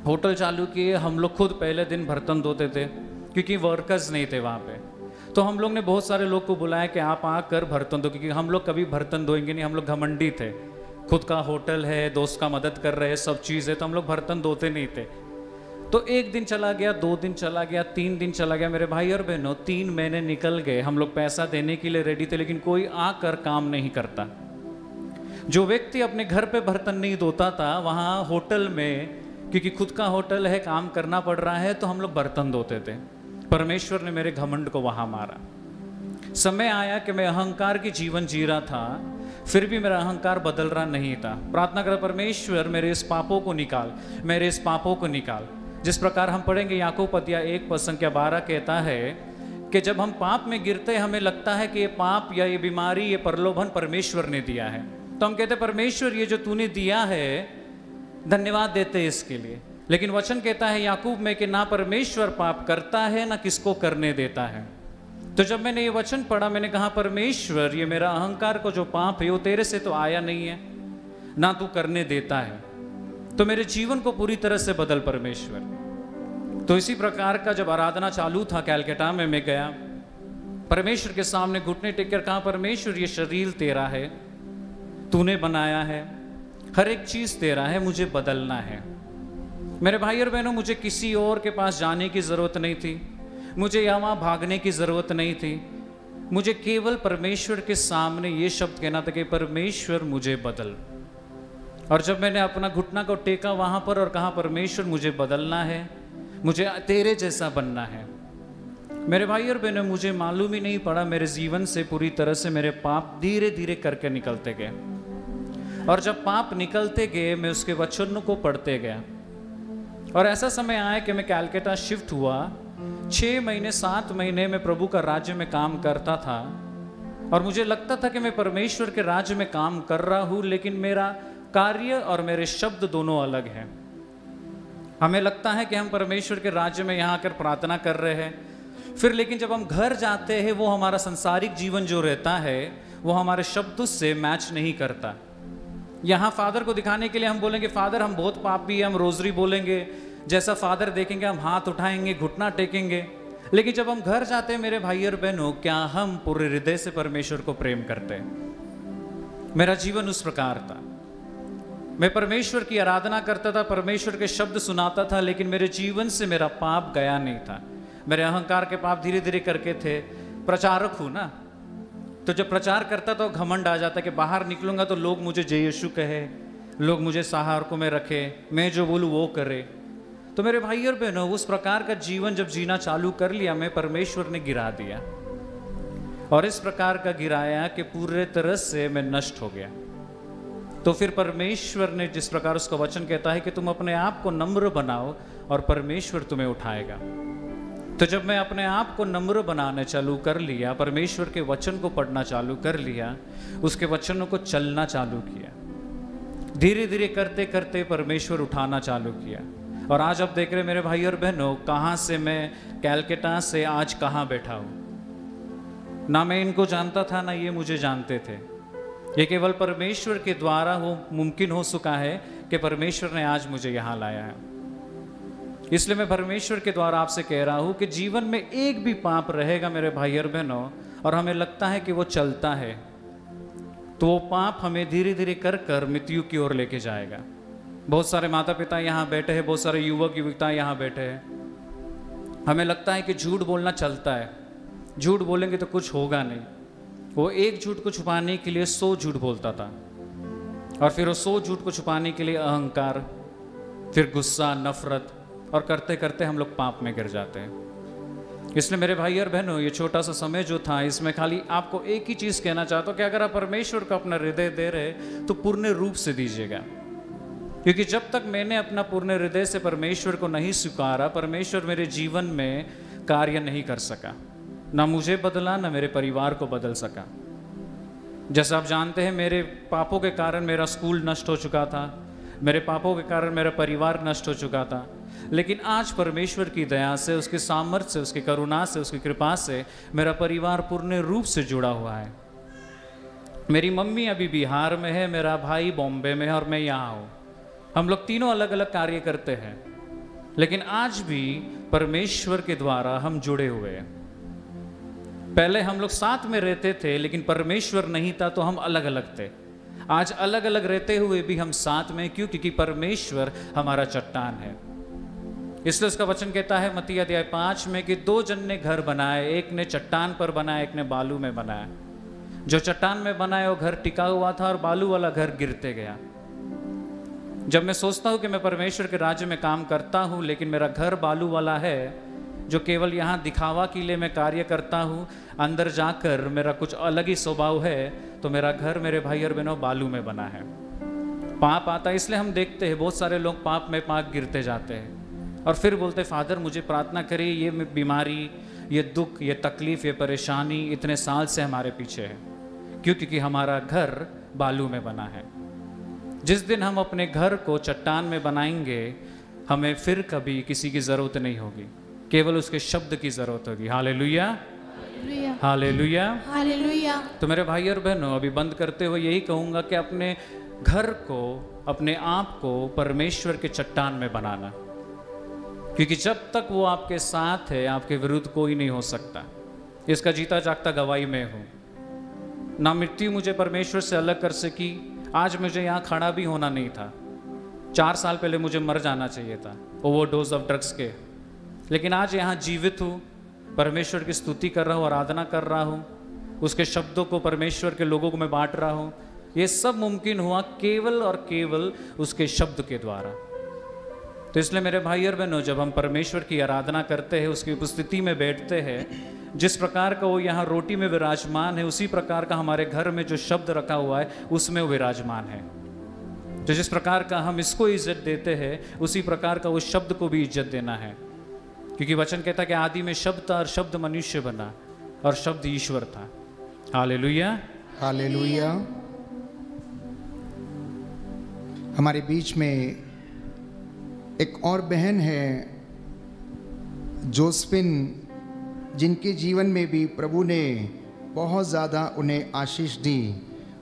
होटल चालू किए, हम लोग खुद पहले दिन बर्तन धोते थे क्योंकि वर्कर्स नहीं थे वहाँ पे। तो हम लोग ने बहुत सारे लोग को बुलाया कि आप आकर बर्तन दो, क्योंकि हम लोग कभी बर्तन धोएंगे नहीं, हम लोग घमंडी थे। खुद का होटल है, दोस्त का मदद कर रहे हैं, सब चीज़ है, तो हम लोग बर्तन धोते नहीं थे। तो एक दिन चला गया, 2 दिन चला गया, 3 दिन चला गया। मेरे भाई और बहनों, 3 महीने निकल गए। हम लोग पैसा देने के लिए रेडी थे लेकिन कोई आकर काम नहीं करता। जो व्यक्ति अपने घर पे बर्तन नहीं धोता था, वहाँ होटल में क्योंकि खुद का होटल है, काम करना पड़ रहा है, तो हम लोग बर्तन धोते थे। परमेश्वर ने मेरे घमंड को वहां मारा। समय आया कि मैं अहंकार की जीवन जी रहा था, फिर भी मेरा अहंकार बदल रहा नहीं था। प्रार्थना कर, परमेश्वर मेरे इस पापों को निकाल, मेरे इस पापों को निकाल। जिस प्रकार हम पढ़ेंगे याकूब अध्याय 1:12 कहता है कि जब हम पाप में गिरते हमें लगता है कि ये पाप या ये बीमारी, ये प्रलोभन परमेश्वर ने दिया है, तो हम कहते परमेश्वर ये जो तूने दिया है धन्यवाद देते हैं इसके लिए। लेकिन वचन कहता है याकूब में कि ना परमेश्वर पाप करता है ना किसको करने देता है। तो जब मैंने ये वचन पढ़ा मैंने कहा परमेश्वर ये मेरा अहंकार को जो पाप है वो तेरे से तो आया नहीं है, ना तू करने देता है, तो मेरे जीवन को पूरी तरह से बदल परमेश्वर। तो इसी प्रकार का जब आराधना चालू था कैलकाटा में, मैं गया परमेश्वर के सामने घुटने टेक कर कहा परमेश्वर ये शरीर तेरा है, तूने बनाया है, हर एक चीज तेरा है, मुझे बदलना है। मेरे भाई और बहनों, मुझे किसी और के पास जाने की जरूरत नहीं थी, मुझे यहाँ भागने की जरूरत नहीं थी, मुझे केवल परमेश्वर के सामने ये शब्द कहना था कि परमेश्वर मुझे बदल। और जब मैंने अपना घुटना को टेका वहां पर और कहा परमेश्वर मुझे बदलना है, मुझे तेरे जैसा बनना है, मेरे भाई और बहनों मुझे मालूम ही नहीं पड़ा मेरे जीवन से पूरी तरह से मेरे पाप धीरे धीरे करके निकलते गए। और जब पाप निकलते गए मैं उसके वचनों को पढ़ते गया। और ऐसा समय आया कि मैं कैलकाटा शिफ्ट हुआ। 6 महीने 7 महीने में प्रभु का राज्य में काम करता था और मुझे लगता था कि मैं परमेश्वर के राज्य में काम कर रहा हूँ, लेकिन मेरा कार्य और मेरे शब्द दोनों अलग हैं। हमें लगता है कि हम परमेश्वर के राज्य में यहाँ आकर प्रार्थना कर रहे हैं, फिर लेकिन जब हम घर जाते हैं वो हमारा संसारिक जीवन जो रहता है वो हमारे शब्दों से मैच नहीं करता। यहाँ फादर को दिखाने के लिए हम बोलेंगे फादर हम बहुत पापी हैं, हम रोजरी बोलेंगे, जैसा फादर देखेंगे हम हाथ उठाएंगे, घुटना टेकेंगे, लेकिन जब हम घर जाते हैं मेरे भाई और बहनों, क्या हम पूरे हृदय से परमेश्वर को प्रेम करते हैं? मेरा जीवन उस प्रकार था। मैं परमेश्वर की आराधना करता था, परमेश्वर के शब्द सुनाता था, लेकिन मेरे जीवन से मेरा पाप गया नहीं था। मेरे अहंकार के पाप धीरे धीरे करके थे। प्रचारक हूं ना, तो जब प्रचार करता तो घमंड आ जाता कि बाहर निकलूंगा तो लोग मुझे जय यीशु कहे, लोग मुझे सहारकों में रखे, मैं जो बोलूं वो करे। तो मेरे भाई और बहनों उस प्रकार का जीवन जब जीना चालू कर लिया, मैं परमेश्वर ने गिरा दिया, और इस प्रकार का गिराया कि पूरे तरह से मैं नष्ट हो गया। तो फिर परमेश्वर ने जिस प्रकार उसका वचन कहता है कि तुम अपने आप को नम्र बनाओ और परमेश्वर तुम्हें उठाएगा। तो जब मैं अपने आप को नम्र बनाने चालू कर लिया, परमेश्वर के वचन को पढ़ना चालू कर लिया, उसके वचनों को चलना चालू किया, धीरे धीरे करते करते परमेश्वर उठाना चालू किया। और आज आप देख रहे मेरे भाई और बहनों, कहाँ से मैं कैलकाटा से आज कहाँ बैठा हूँ। ना मैं इनको जानता था ना ये मुझे जानते थे। ये केवल परमेश्वर के द्वारा वो मुमकिन हो चुका है कि परमेश्वर ने आज मुझे यहाँ लाया है। इसलिए मैं परमेश्वर के द्वारा आपसे कह रहा हूँ कि जीवन में एक भी पाप रहेगा मेरे भाई और बहनों, और हमें लगता है कि वो चलता है, तो वो पाप हमें धीरे धीरे कर कर मृत्यु की ओर लेके जाएगा। बहुत सारे माता पिता यहाँ बैठे हैं, बहुत सारे युवक युवतियाँ यहाँ बैठे हैं। हमें लगता है कि झूठ बोलना चलता है, झूठ बोलेंगे तो कुछ होगा नहीं। वो एक झूठ को छुपाने के लिए 100 झूठ बोलता था, और फिर वो 100 झूठ को छुपाने के लिए अहंकार, फिर गुस्सा, नफरत, और करते करते हम लोग पाप में गिर जाते हैं। इसलिए मेरे भाई और बहनों, ये छोटा सा समय जो था, इसमें खाली आपको एक ही चीज़ कहना चाहता हूँ कि अगर आप परमेश्वर को अपना हृदय दे रहे तो पूर्ण रूप से दीजिएगा। क्योंकि जब तक मैंने अपना पूर्ण हृदय से परमेश्वर को नहीं स्वीकारा, परमेश्वर मेरे जीवन में कार्य नहीं कर सका, ना मुझे बदला ना मेरे परिवार को बदल सका। जैसा आप जानते हैं, मेरे पापों के कारण मेरा स्कूल नष्ट हो चुका था, मेरे पापों के कारण मेरा परिवार नष्ट हो चुका था, लेकिन आज परमेश्वर की दया से, उसके सामर्थ्य से, उसकी करुणा से, उसकी कृपा से मेरा परिवार पूर्ण रूप से जुड़ा हुआ है। मेरी मम्मी अभी बिहार में है, मेरा भाई बॉम्बे में है और मैं यहाँ हूँ। हम लोग तीनों अलग अलग कार्य करते हैं, लेकिन आज भी परमेश्वर के द्वारा हम जुड़े हुए हैं। पहले हम लोग साथ में रहते थे, लेकिन परमेश्वर नहीं था तो हम अलग अलग थे। आज अलग अलग रहते हुए भी हम साथ में, क्यों? क्योंकि परमेश्वर हमारा चट्टान है। इसलिए उसका वचन कहता है मत्ती अध्याय 5 में कि 2 जन ने घर बनाए, एक ने चट्टान पर बनाया, एक ने बालू में बनाया। जो चट्टान में बनाया वो घर टिका हुआ था और बालू वाला घर गिरते गया। जब मैं सोचता हूँ कि मैं परमेश्वर के राज्य में काम करता हूँ, लेकिन मेरा घर बालू वाला है, जो केवल यहाँ दिखावा के लिए मैं कार्य करता हूँ, अंदर जाकर मेरा कुछ अलग ही स्वभाव है, तो मेरा घर मेरे भाई और बहनों बालू में बना है। पाप आता है, इसलिए हम देखते हैं बहुत सारे लोग पाप में पाप गिरते जाते हैं और फिर बोलते फादर मुझे प्रार्थना करिए, ये बीमारी, ये दुख, ये तकलीफ, ये परेशानी इतने साल से हमारे पीछे है। क्यों? क्योंकि हमारा घर बालू में बना है। जिस दिन हम अपने घर को चट्टान में बनाएंगे, हमें फिर कभी किसी की ज़रूरत नहीं होगी, केवल उसके शब्द की ज़रूरत होगी। हालेलुया, हालेलुया, हालेलुया। तो मेरे भाई और बहनों, अभी बंद करते हुए यही कहूँगा कि अपने घर को, अपने आप को परमेश्वर के चट्टान में बनाना, क्योंकि जब तक वो आपके साथ है, आपके विरुद्ध कोई नहीं हो सकता। इसका जीता जागता गवाही मैं हूँ। ना मृत्यु मुझे परमेश्वर से अलग कर सकी। आज मुझे यहाँ खड़ा भी होना नहीं था। 4 साल पहले मुझे मर जाना चाहिए था ओवरडोज ऑफ ड्रग्स के, लेकिन आज यहाँ जीवित हूँ, परमेश्वर की स्तुति कर रहा हूँ, आराधना कर रहा हूँ, उसके शब्दों को परमेश्वर के लोगों को मैं बांट रहा हूँ। ये सब मुमकिन हुआ केवल और केवल उसके शब्द के द्वारा। तो इसलिए मेरे भाई और बहनों, जब हम परमेश्वर की आराधना करते हैं, उसकी उपस्थिति में बैठते हैं, जिस प्रकार का वो यहाँ रोटी में विराजमान है, उसी प्रकार का हमारे घर में जो शब्द रखा हुआ है उसमें वो विराजमान है। तो जिस प्रकार का हम इसको इज्जत देते हैं, उसी प्रकार का उस शब्द को भी इज्जत देना है, क्योंकि वचन कहता है कि आदि में शब्द था और शब्द मनुष्य बना और शब्द ईश्वर था। Hallelujah, hallelujah. हमारे बीच में एक और बहन है, जोसेफिन, जिनके जीवन में भी प्रभु ने बहुत ज़्यादा उन्हें आशीष दी।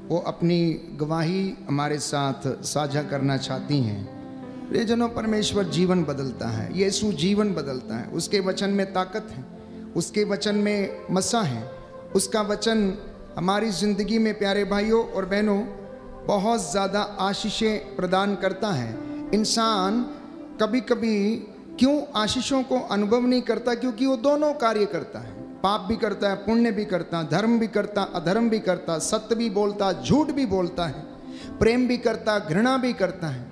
वो अपनी गवाही हमारे साथ साझा करना चाहती हैं। प्रियजनों, परमेश्वर जीवन बदलता है, यीशु जीवन बदलता है। उसके वचन में ताकत है, उसके वचन में मसा है, उसका वचन हमारी ज़िंदगी में प्यारे भाइयों और बहनों बहुत ज़्यादा आशीषें प्रदान करता है। इंसान कभी कभी क्यों आशीषों को अनुभव नहीं करता? क्योंकि वो दोनों कार्य करता है, पाप भी करता है, पुण्य भी करता है, धर्म भी करता, अधर्म भी करता, सत्य भी बोलता, झूठ भी बोलता है, प्रेम भी करता, घृणा भी करता है।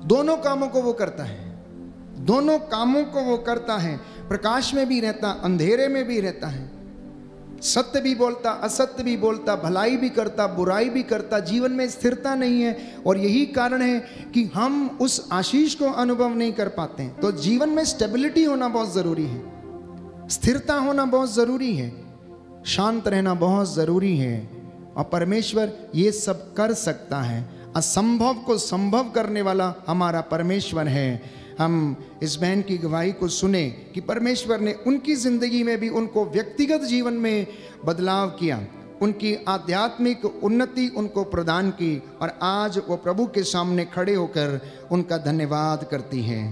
दोनों कामों को वो करता है, दोनों कामों को वो करता है। प्रकाश में भी रहता, अंधेरे में भी रहता है, सत्य भी बोलता, असत्य भी बोलता, भलाई भी करता, बुराई भी करता। जीवन में स्थिरता नहीं है, और यही कारण है कि हम उस आशीष को अनुभव नहीं कर पाते हैं। तो जीवन में स्टेबिलिटी होना बहुत ज़रूरी है, स्थिरता होना बहुत ज़रूरी है, शांत रहना बहुत ज़रूरी है, और परमेश्वर ये सब कर सकता है। असंभव को संभव करने वाला हमारा परमेश्वर है। हम इस बहन की गवाही को सुने कि परमेश्वर ने उनकी ज़िंदगी में भी उनको व्यक्तिगत जीवन में बदलाव किया, उनकी आध्यात्मिक उन्नति उनको प्रदान की, और आज वो प्रभु के सामने खड़े होकर उनका धन्यवाद करती हैं।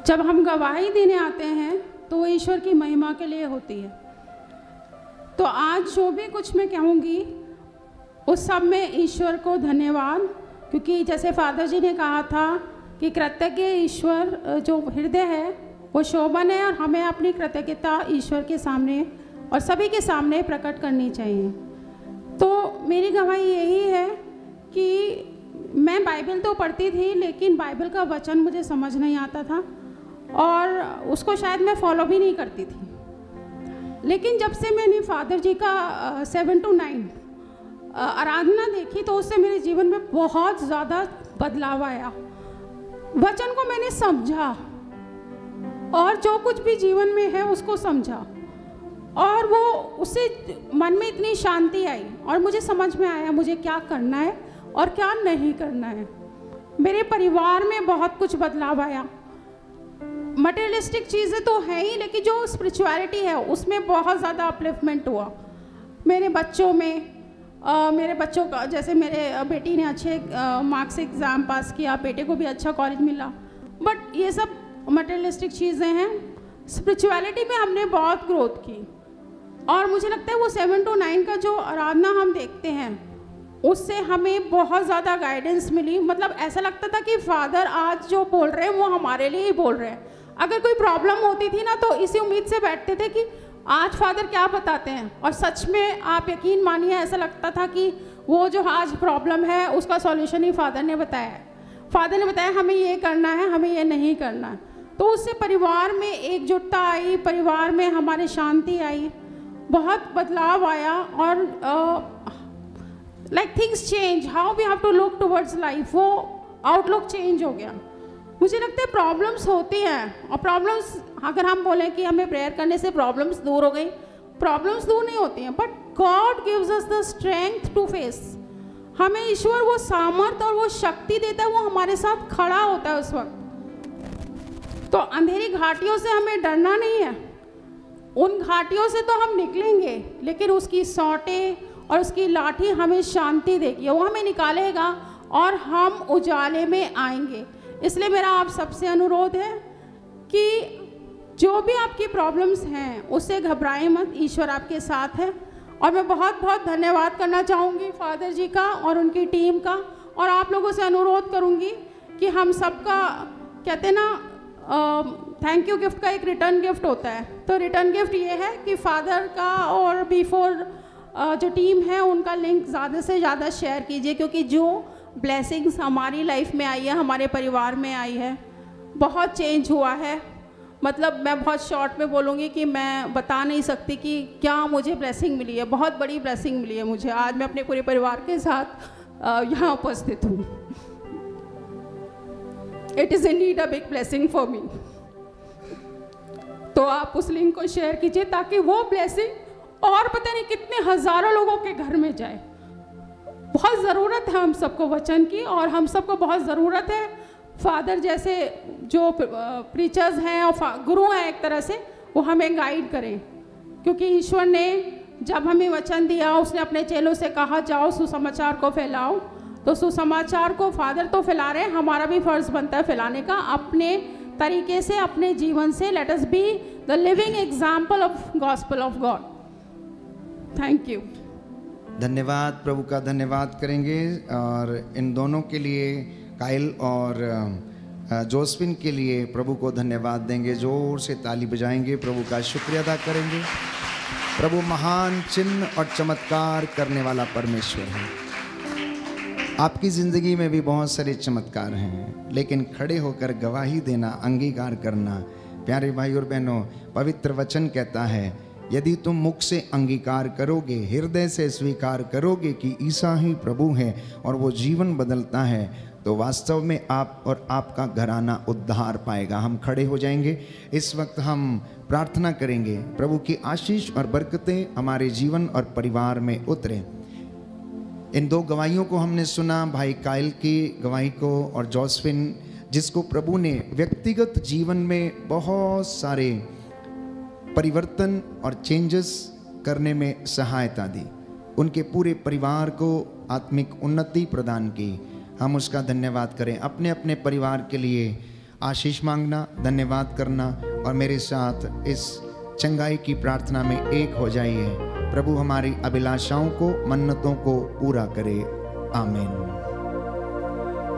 जब हम गवाही देने आते हैं तो वो ईश्वर की महिमा के लिए होती है। तो आज जो भी कुछ मैं कहूँगी उस सब में ईश्वर को धन्यवाद, क्योंकि जैसे फादर जी ने कहा था कि कृतज्ञ ईश्वर जो हृदय है वो शोभन है, और हमें अपनी कृतज्ञता ईश्वर के सामने और सभी के सामने प्रकट करनी चाहिए। तो मेरी गवाही यही है कि मैं बाइबल तो पढ़ती थी, लेकिन बाइबल का वचन मुझे समझ नहीं आता था और उसको शायद मैं फॉलो भी नहीं करती थी। लेकिन जब से मैंने फादर जी का 7 to 9 आराधना देखी, तो उससे मेरे जीवन में बहुत ज़्यादा बदलाव आया। वचन को मैंने समझा और जो कुछ भी जीवन में है उसको समझा, और वो उससे मन में इतनी शांति आई और मुझे समझ में आया मुझे क्या करना है और क्या नहीं करना है। मेरे परिवार में बहुत कुछ बदलाव आया। मटेरियलिस्टिक चीज़ें तो है ही, लेकिन जो स्पिरिचुअलिटी है उसमें बहुत ज़्यादा अपलिफ्टमेंट हुआ। मेरे बच्चों में मेरे बच्चों का, जैसे मेरे बेटी ने अच्छे मार्क्स से एग्ज़ाम पास किया, बेटे को भी अच्छा कॉलेज मिला, बट ये सब मटेरियलिस्टिक चीज़ें हैं। स्पिरिचुअलिटी में हमने बहुत ग्रोथ की, और मुझे लगता है वो 7 to 9 का जो आराधना हम देखते हैं उससे हमें बहुत ज़्यादा गाइडेंस मिली। मतलब ऐसा लगता था कि फादर आज जो बोल रहे हैं वो हमारे लिए ही बोल रहे हैं। अगर कोई प्रॉब्लम होती थी ना, तो इसी उम्मीद से बैठते थे कि आज फादर क्या बताते हैं, और सच में आप यकीन मानिए ऐसा लगता था कि वो जो आज प्रॉब्लम है उसका सॉल्यूशन ही फादर ने बताया है। फादर ने बताया हमें ये करना है, हमें ये नहीं करना है। तो उससे परिवार में एकजुटता आई, परिवार में हमारे शांति आई, बहुत बदलाव आया और like things change, how we have to look towards life, वो आउटलुक चेंज हो गया। मुझे लगता है प्रॉब्लम्स होती हैं और प्रॉब्लम्स अगर हम बोलें कि हमें प्रेयर करने से प्रॉब्लम्स दूर हो गई, प्रॉब्लम्स दूर नहीं होती हैं, but God gives us the strength to face. हमें ईश्वर वो सामर्थ और वो शक्ति देता है, वो हमारे साथ खड़ा होता है उस वक्त। तो अंधेरी घाटियों से हमें डरना नहीं है, उन घाटियों से तो हम निकलेंगे, लेकिन उसकी सौटे और उसकी लाठी हमें शांति देगी, वो हमें निकालेगा और हम उजाले में आएंगे। इसलिए मेरा आप सबसे अनुरोध है कि जो भी आपकी प्रॉब्लम्स हैं उससे घबराएं मत, ईश्वर आपके साथ है। और मैं बहुत बहुत धन्यवाद करना चाहूँगी फादर जी का और उनकी टीम का, और आप लोगों से अनुरोध करूँगी कि हम सबका कहते हैं ना थैंक यू गिफ्ट का एक रिटर्न गिफ्ट होता है, तो रिटर्न गिफ्ट ये है कि फादर का और बिफोर जो टीम है उनका लिंक ज़्यादा से ज़्यादा शेयर कीजिए, क्योंकि जो ब्लेसिंग्स हमारी लाइफ में आई है, हमारे परिवार में आई है, बहुत चेंज हुआ है। मतलब मैं बहुत शॉर्ट में बोलूँगी कि मैं बता नहीं सकती कि क्या मुझे ब्लेसिंग मिली है, बहुत बड़ी ब्लेसिंग मिली है मुझे। आज मैं अपने पूरे परिवार के साथ यहाँ उपस्थित हूँ। It is indeed a big blessing for me. तो आप उस लिंक को शेयर कीजिए ताकि वो ब्लेसिंग और पता नहीं कितने हज़ारों लोगों के घर में जाए। बहुत ज़रूरत है हम सबको वचन की, और हम सबको बहुत ज़रूरत है फादर जैसे जो प्रीचर्स हैं और गुरु हैं एक तरह से, वो हमें गाइड करें। क्योंकि ईश्वर ने जब हमें वचन दिया, उसने अपने चेलों से कहा जाओ सुसमाचार को फैलाओ, तो सुसमाचार को फादर तो फैला रहे हैं, हमारा भी फ़र्ज़ बनता है फैलाने का अपने तरीके से, अपने जीवन से। Let us be the living example of gospel of God. Thank you. धन्यवाद, प्रभु का धन्यवाद करेंगे। और इन दोनों के लिए, काइल और जोस्फिन के लिए प्रभु को धन्यवाद देंगे, जोर से ताली बजाएंगे, प्रभु का शुक्रिया अदा करेंगे। प्रभु महान चिन्ह और चमत्कार करने वाला परमेश्वर है। आपकी ज़िंदगी में भी बहुत सारे चमत्कार हैं, लेकिन खड़े होकर गवाही देना, अंगीकार करना। प्यारे भाई और बहनों, पवित्र वचन कहता है यदि तुम मुख से अंगीकार करोगे, हृदय से स्वीकार करोगे कि ईसा ही प्रभु है और वो जीवन बदलता है, तो वास्तव में आप और आपका घराना उद्धार पाएगा। हम खड़े हो जाएंगे, इस वक्त हम प्रार्थना करेंगे, प्रभु की आशीष और बरकतें हमारे जीवन और परिवार में उतरें। इन दो गवाहियों को हमने सुना, भाई काइल की गवाही को और जोस्फिन, जिसको प्रभु ने व्यक्तिगत जीवन में बहुत सारे परिवर्तन और चेंजेस करने में सहायता दी, उनके पूरे परिवार को आत्मिक उन्नति प्रदान की। हम उसका धन्यवाद करें। अपने अपने परिवार के लिए आशीष मांगना, धन्यवाद करना, और मेरे साथ इस चंगाई की प्रार्थना में एक हो जाइए। प्रभु हमारी अभिलाषाओं को, मन्नतों को पूरा करे। आमीन।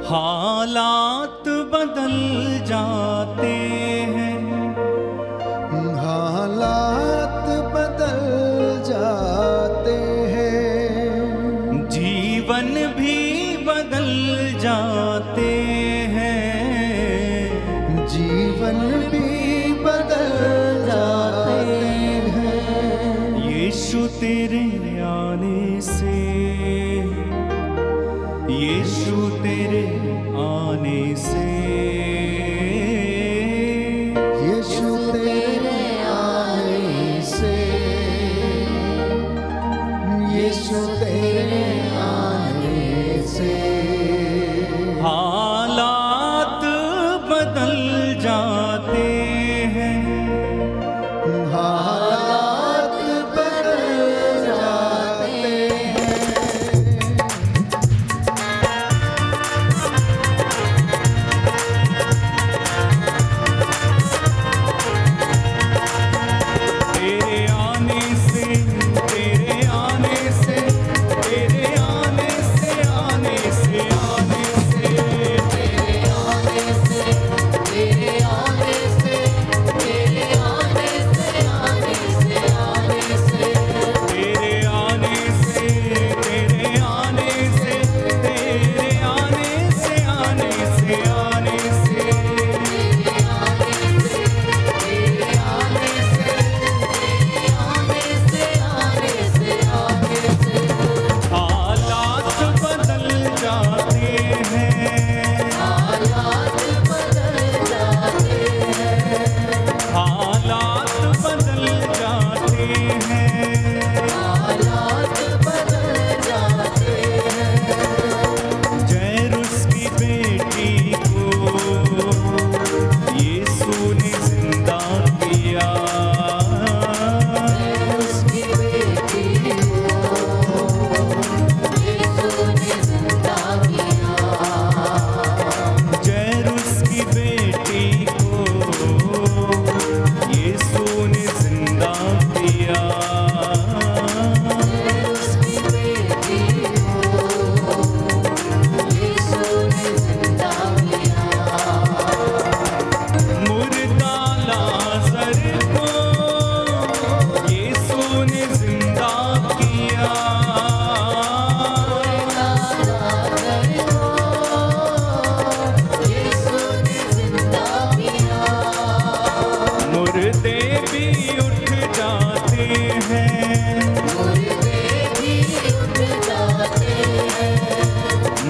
हालात बदल जाते हैं, हालात बदल जाते हैं, जीवन भी बदल जाते हैं, जीवन भी बदल जाते हैं। यीशु तेरे आने से, यीशु तेरे आने से, यीशु तेरे आने से, यीशु तेरे आने से हालात बदल जाते हैं, हालात बदल जाते हैं। तेरे आने से, तेरे आने से, तेरे आने से, आने से, आने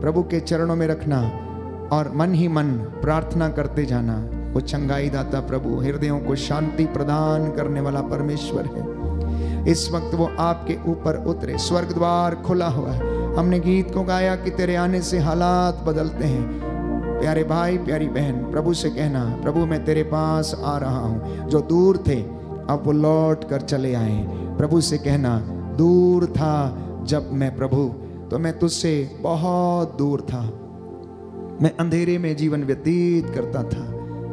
प्रभु के चरणों में रखना और मन ही मन प्रार्थना करते जाना। वो चंगाई दाता प्रभु, हृदयों को शांति प्रदान करने वाला परमेश्वर है। इस वक्त वो आपके ऊपर उतरे, स्वर्ग द्वार खुला हुआ है। हमने गीत को गाया कि तेरे आने से हालात बदलते हैं। प्यारे भाई प्यारी बहन, प्रभु से कहना, प्रभु मैं तेरे पास आ रहा हूँ। जो दूर थे अब वो लौट कर चले आए। प्रभु से कहना, दूर था जब मैं प्रभु, तो मैं तुझसे बहुत दूर था, मैं अंधेरे में जीवन व्यतीत करता था,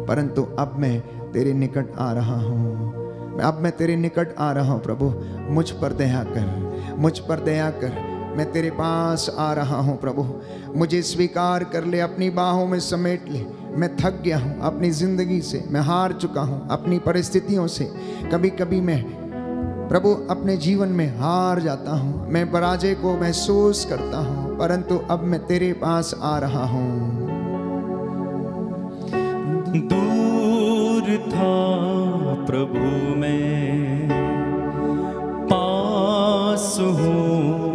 परंतु अब मैं तेरे निकट आ रहा हूँ। अब मैं तेरे निकट आ रहा हूँ प्रभु, मुझ पर दया कर, मुझ पर दया कर। मैं तेरे पास आ रहा हूँ प्रभु, मुझे स्वीकार कर ले, अपनी बाहों में समेट ले। मैं थक गया हूँ अपनी ज़िंदगी से, मैं हार चुका हूँ अपनी परिस्थितियों से। कभी कभी मैं प्रभु अपने जीवन में हार जाता हूँ, मैं पराजय को महसूस करता हूँ, परंतु अब मैं तेरे पास आ रहा हूँ। दूर था प्रभु मैं, पास हूँ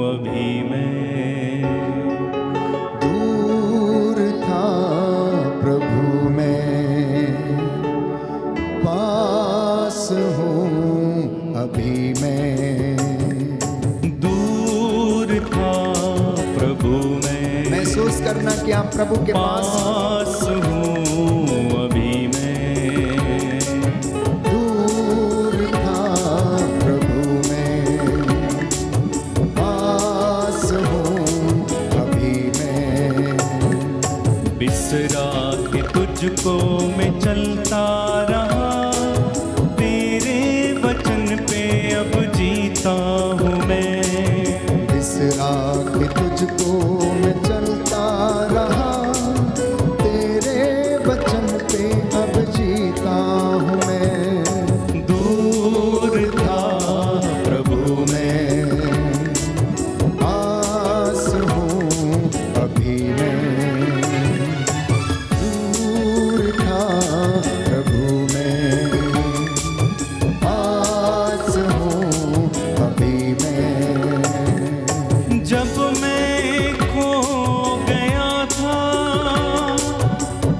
अभी मैं। दूर था प्रभु मैं, पास हूँ अभी मैं। दूर था प्रभु मैं, महसूस करना कि आप प्रभु के पास हूँ अभी मैं। दूर था प्रभु मैं, पास हूँ अभी मैं। बिसरा के तुझको मैं चलता रहा, तेरे वचन पे अब जीता हूँ मैं। बिसरा के तुझको मैं चलता रहा, तेरे वचन पे अब जीता हूँ मैं। दूर था प्रभु मैं, पास हूँ अभी मैं। दूर था प्रभु मैं, पास हूँ अभी मैं। जब मैं खो गया था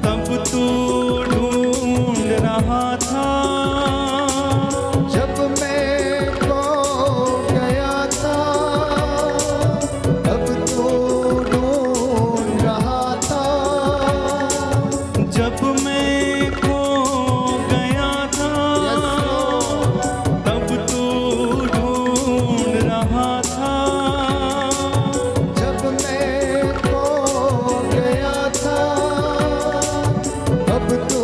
तब तू ढूंढ रहा था। जब मैं खो गया था तब तो ढूंढ रहा था। जब मैं खो गया था तब तू ढूंढ रहा था। जब मैं खो गया था तब तो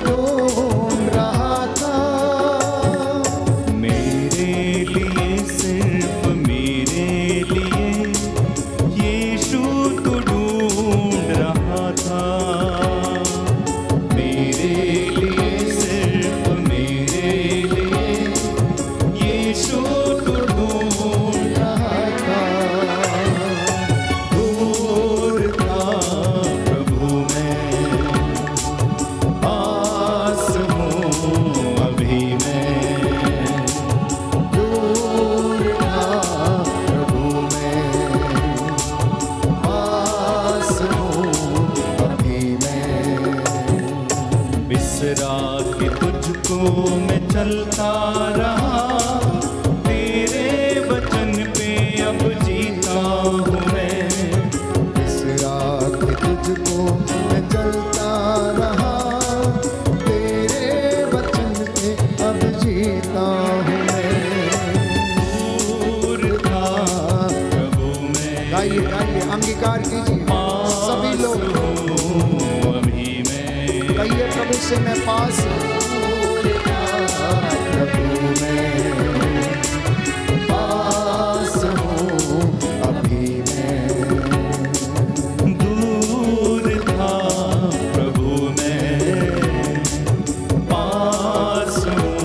ढूंढ रहा था। मेरे लिए सिर्फ मेरे लिए यीशु तो ढूंढ रहा था। मेरे लिए सिर्फ मेरे लिए यीशु तो ढूंढ रहा था। दूर था प्रभु मैं, पास हूँ अभी मैं। दूर था प्रभु मैं, पास हूँ अभी मैं। बिसरा के तुझको मैं चलता रहा, तेरे वचन पे अब जीता हूँ मैं। बिसरा के तुझको मैं चलता रहा, तेरे वचन पे अब जीता हूँ मैं। दूर था प्रभु मैं, गाइए गाइए, अंगीकार कीजिए सभी लोग, हूँ अभी मैं। कहिए प्रभु से मैं पास हूँ। प्रभु मैं पास हूँ अभी मैं। दूर था प्रभु मैं, पास हूँ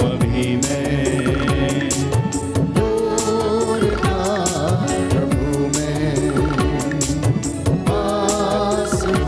अभी मैं। दूर था प्रभु मैं, पास हूँ।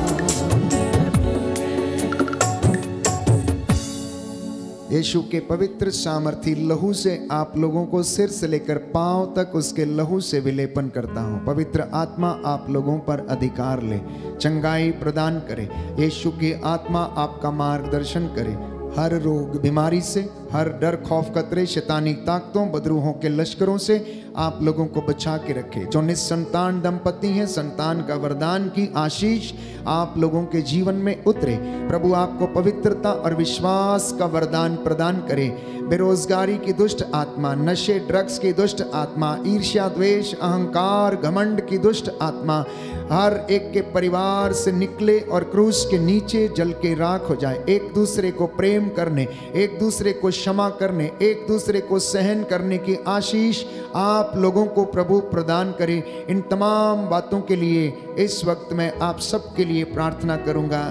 यीशु के पवित्र सामर्थी लहू से आप लोगों को सिर से लेकर पांव तक उसके लहू से विलेपन करता हूँ। पवित्र आत्मा आप लोगों पर अधिकार ले, चंगाई प्रदान करे। यीशु की आत्मा आपका मार्गदर्शन करे। हर रोग बीमारी से, हर डर खौफ खतरे शैतानी ताकतों बदरूहों के लश्करों से आप लोगों को बचा के रखे। जो निसंतान दंपति हैं, संतान का वरदान की आशीष आप लोगों के जीवन में उतरे। प्रभु आपको पवित्रता और विश्वास का वरदान प्रदान करे। बेरोजगारी की दुष्ट आत्मा, नशे ड्रग्स की दुष्ट आत्मा, ईर्ष्या द्वेष अहंकार घमंड की दुष्ट आत्मा हर एक के परिवार से निकले और क्रूस के नीचे जल के राख हो जाए। एक दूसरे को प्रेम करने, एक दूसरे को क्षमा करने, एक दूसरे को सहन करने की आशीष आप लोगों को प्रभु प्रदान करे। इन तमाम बातों के लिए इस वक्त मैं आप सबके लिए प्रार्थना करूंगा।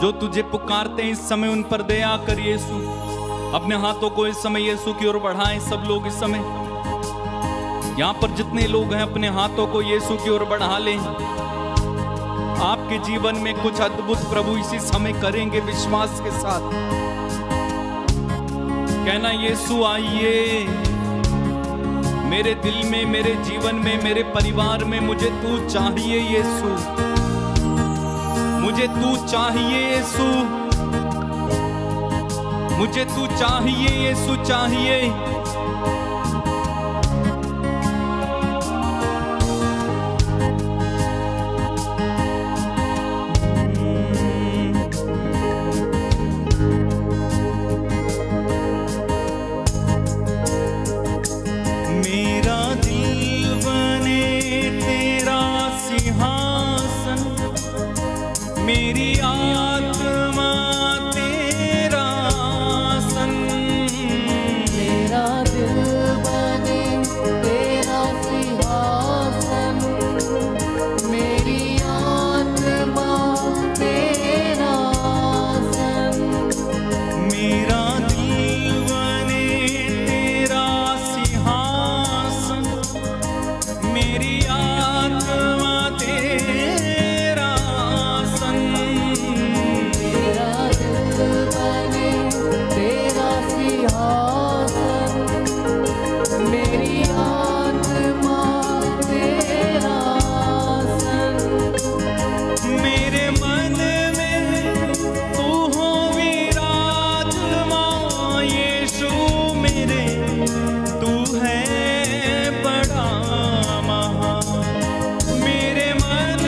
जो तुझे पुकारते हैं इस समय उन पर दया कर यीशु। अपने हाथों को इस समय यीशु की ओर बढ़ाएं। सब लोग इस समय यहाँ पर जितने लोग हैं अपने हाथों को यीशु की ओर बढ़ा लें। आपके जीवन में कुछ अद्भुत प्रभु इसी समय करेंगे विश्वास के साथ। कहना यीशु आइए मेरे दिल में, मेरे जीवन में, मेरे परिवार में। मुझे तू चाहिए यीशु, मुझे तू चाहिए यीशु, मुझे तू चाहिए यीशु चाहिए। मेरा दिल बने तेरा सिंहासन, मेरी आत्मा तेरा आसन। मेरा दिल बने तेरा सिंहासन, मेरी आत्मा तेरा आसन। मेरा दिल बने तेरा सिंहासन, मेरी आत्मा तेरा आसन। मेरा दिल बने तेरा सिंहासन, मेरी आत्मा तेरा आसन। मेरे मन में तू हो विराजमान यीशु मेरे, तू है बड़ा महान। मेरे मन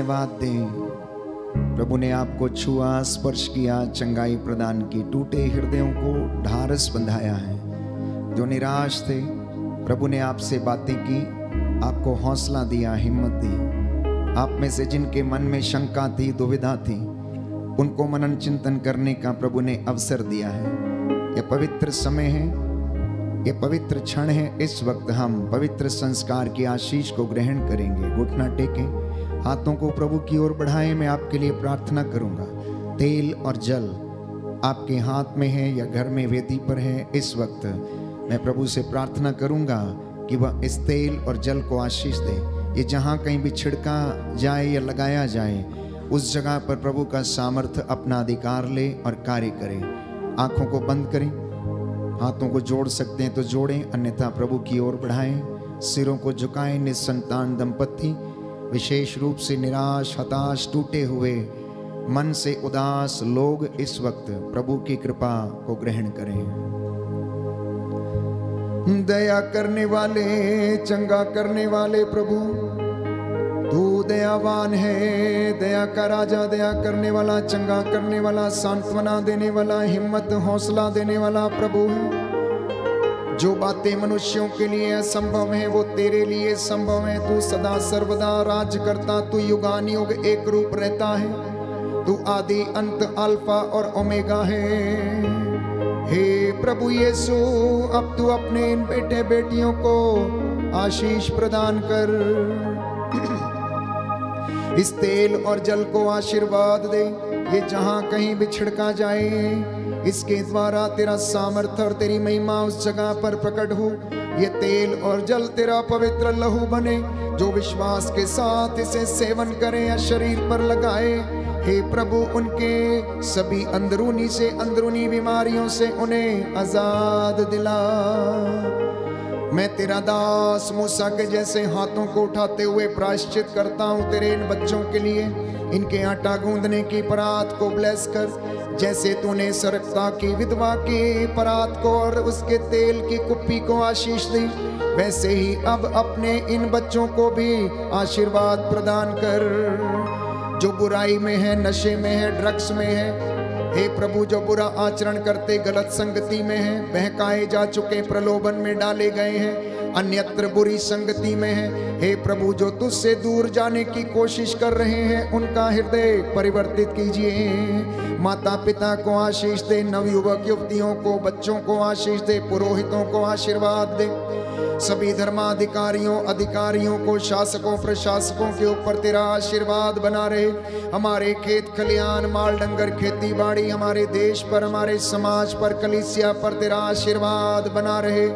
धन्यवाद दें। प्रभु ने आपको छुआ, स्पर्श किया, चंगाई प्रदान की, टूटे हृदयों को ढारस बंधाया है। जो निराश थे, प्रभु ने आपसे बातें की, आपको हौसला दिया, हिम्मत दी। आप में से जिनके मन में शंका थी, दुविधा थी, उनको मनन चिंतन करने का प्रभु ने अवसर दिया है। यह पवित्र समय है, यह पवित्र क्षण है। इस वक्त हम पवित्र संस्कार की आशीष को ग्रहण करेंगे। घुटना टेकें, हाथों को प्रभु की ओर बढ़ाएं। मैं आपके लिए प्रार्थना करूंगा। तेल और जल आपके हाथ में है या घर में वेदी पर है, इस वक्त मैं प्रभु से प्रार्थना करूंगा कि वह इस तेल और जल को आशीष दे। ये जहाँ कहीं भी छिड़का जाए या लगाया जाए, उस जगह पर प्रभु का सामर्थ्य अपना अधिकार ले और कार्य करे। आंखों को बंद करें, हाथों को जोड़ सकते हैं तो जोड़ें, अन्यथा प्रभु की ओर बढ़ाएं। सिरों को झुकाएं। निसंतान दंपत्ति, विशेष रूप से निराश, हताश, टूटे हुए मन से उदास लोग इस वक्त प्रभु की कृपा को ग्रहण करें। दया करने वाले, चंगा करने वाले प्रभु, तू दयावान है। दया का राजा, दया करने वाला, चंगा करने वाला, सांत्वना देने वाला, हिम्मत हौसला देने वाला प्रभु है। जो बातें मनुष्यों के लिए असंभव है, वो तेरे लिए संभव है। तू सदा सर्वदा राज करता, तू युगानुयुग एक रूप रहता है। तू आदि अंत, अल्फा और ओमेगा है। हे प्रभु यीशु, अब तू अपने इन बेटे बेटियों को आशीष प्रदान कर। इस तेल और जल को आशीर्वाद दे। ये जहां कहीं भी छिड़का जाए, इसके द्वारा तेरा सामर्थ्य और तेरी महिमा उस जगह पर प्रकट हो। ये तेल और जल तेरा पवित्र लहू बने। जो विश्वास के साथ इसे सेवन करे या शरीर पर लगाए, हे प्रभु, उनके सभी अंदरूनी से अंदरूनी बीमारियों से उन्हें आजाद दिला। मैं तेरा दास मूसा के जैसे हाथों को उठाते हुए प्रायश्चित करता हूँ तेरे इन बच्चों के लिए। इनके आटा गूंदने की परात को ब्लेस कर, जैसे तूने सरकता की विधवा की परात को और उसके तेल की कुप्पी को आशीष दी, वैसे ही अब अपने इन बच्चों को भी आशीर्वाद प्रदान कर। जो बुराई में है, नशे में है, ड्रग्स में है, हे प्रभु, जो बुरा आचरण करते गलत संगति में है, बहकाए जा चुके, प्रलोभन में डाले गए हैं, अन्यत्र बुरी संगति में है, हे प्रभु, जो तुझसे दूर जाने की कोशिश कर रहे हैं, उनका हृदय परिवर्तित कीजिए। माता पिता को आशीष दे, नवयुवक युवतियों को, बच्चों को आशीष दे, पुरोहितों को आशीर्वाद दे। सभी धर्माधिकारियों, अधिकारियों को, शासकों, प्रशासकों के ऊपर तेरा आशीर्वाद बना रहे। हमारे खेत खलियान, माल डंगर, खेती बाड़ी, हमारे देश पर, हमारे समाज पर, कलीसिया पर तेरा आशीर्वाद बना रहे।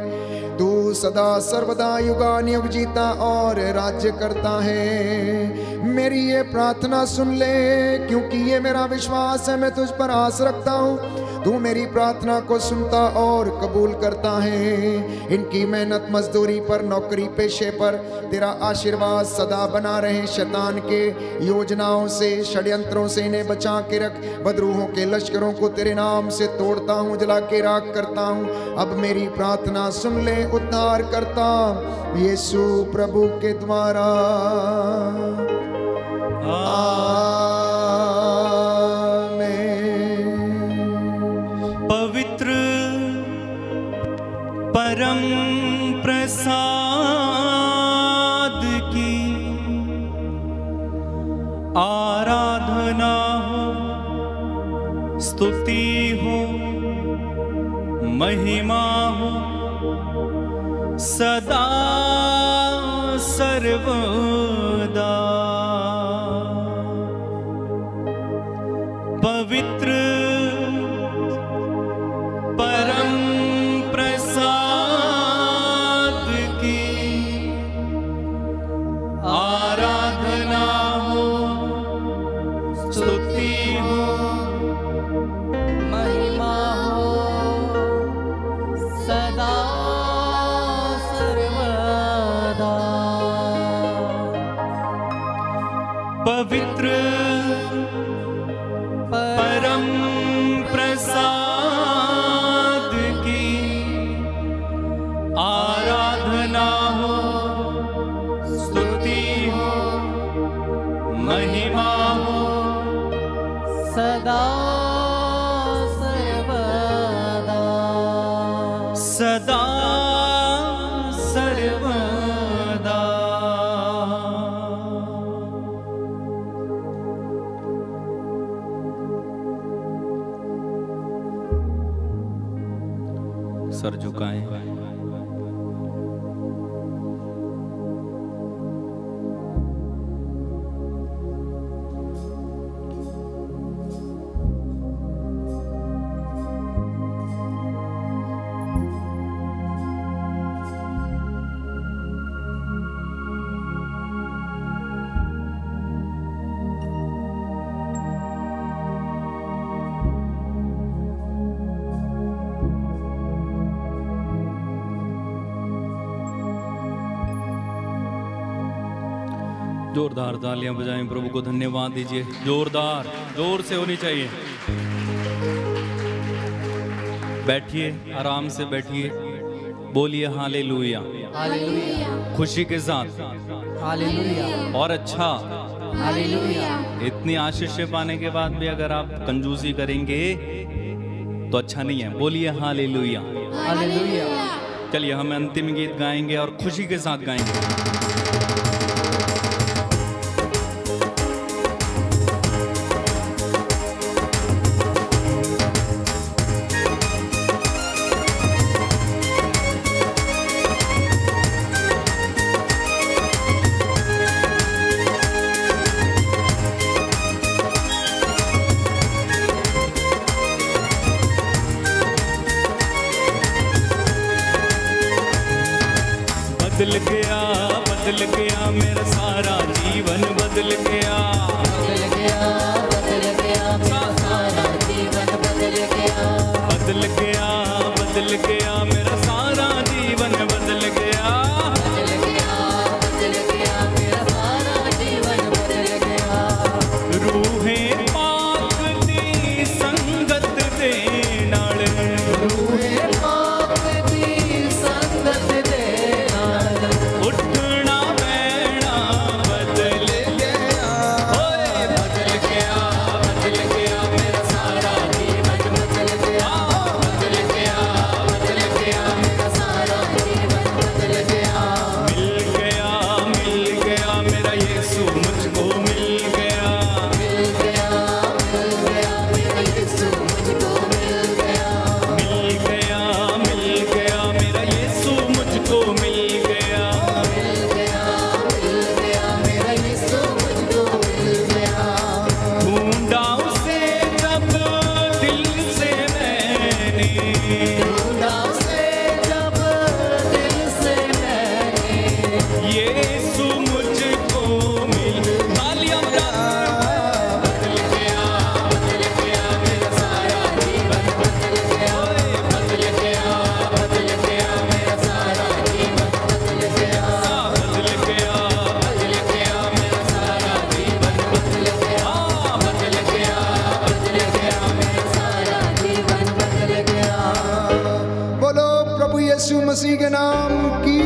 तू सदा सर्वदा युगानुयुग जीता और राज्य करता है। मेरी ये प्रार्थना सुन ले, क्योंकि ये मेरा विश्वास है, मैं तुझ पर आस रखता हूँ। तू मेरी प्रार्थना को सुनता और कबूल करता है। इनकी मेहनत मजदूरी पर, नौकरी पेशे पर तेरा आशीर्वाद सदा बना रहे। शैतान के योजनाओं से, षड्यंत्रों से इन्हें बचा के रख। बदरूहों के लश्करों को तेरे नाम से तोड़ता हूँ, जला के राख करता हूँ। अब मेरी प्रार्थना सुन ले, उद्धार करता यीशु प्रभु के द्वारा। पवित्र परम प्रसाद की आराधना हो, स्तुति हो, महिमा हो, सदा सर्वदा। पवित्र परम प्रसाद की आराधना हो, स्तुति हो, महिमा हो, सदा सर्वदा। पवित्र परम प्रसाद आराधना हो, स्तुति हो, महिमा सदा सर्वदा। सर झुकाएं। जोरदार तालियां बजाएं, प्रभु को धन्यवाद दीजिए। जोरदार, जोर से होनी चाहिए। बैठिए, आराम से बैठिए, बोलिए हालेलुया, हालेलुया, खुशी के साथ हालेलुया, और अच्छा। हालेलुया। इतनी आशीष पाने के बाद भी अगर आप कंजूसी करेंगे तो अच्छा नहीं है। बोलिए हालेलुया, हालेलुया। चलिए हम अंतिम गीत गाएंगे और खुशी के साथ गाएंगे। बदल गया मेरा सारा जीवन, बदल गया, बदल गया, बदल गया मेरा सारा जीवन, बदल गया, बदल गया, बदल गया मेरा सारा जीवन, बदल गया, बदल गया, बदल गया मेरा सारा जीवन, बदल गया। रूहे पाक दी संगत दे नाल, रूहे पाक दी संगत दे नाल, उठना बैठना बदल गया, ओए बदल गया, बदल गया मेरा सारा जीवन, बदल गया, बदल गया, बदल गया मेरा सारा जीवन, बदल गया। मिल गया मेरा यीशु मुझको मिल गया, मिल गया, मेरा यीशु मुझको मिल गया, मिल गया मेरा यीशु मुझको मिल गया, मिल गया, मेरा यीशु मुझको मिल गया। ढूंढा उसे जब दिल से मैंने, ढूंढा उसे जब दिल से मैंने, यीशु मुझको मिल, तालियां बदल गया मेरा सारा जीवन, बदल गया, बदल गया, मेरा सारा जीवन, बदल गया, बदल गया मेरा सारा जीवन, बदल गया, बदल गया, मेरा सारा जीवन, बदल गया। बोलो प्रभु यीशु मसीह के नाम की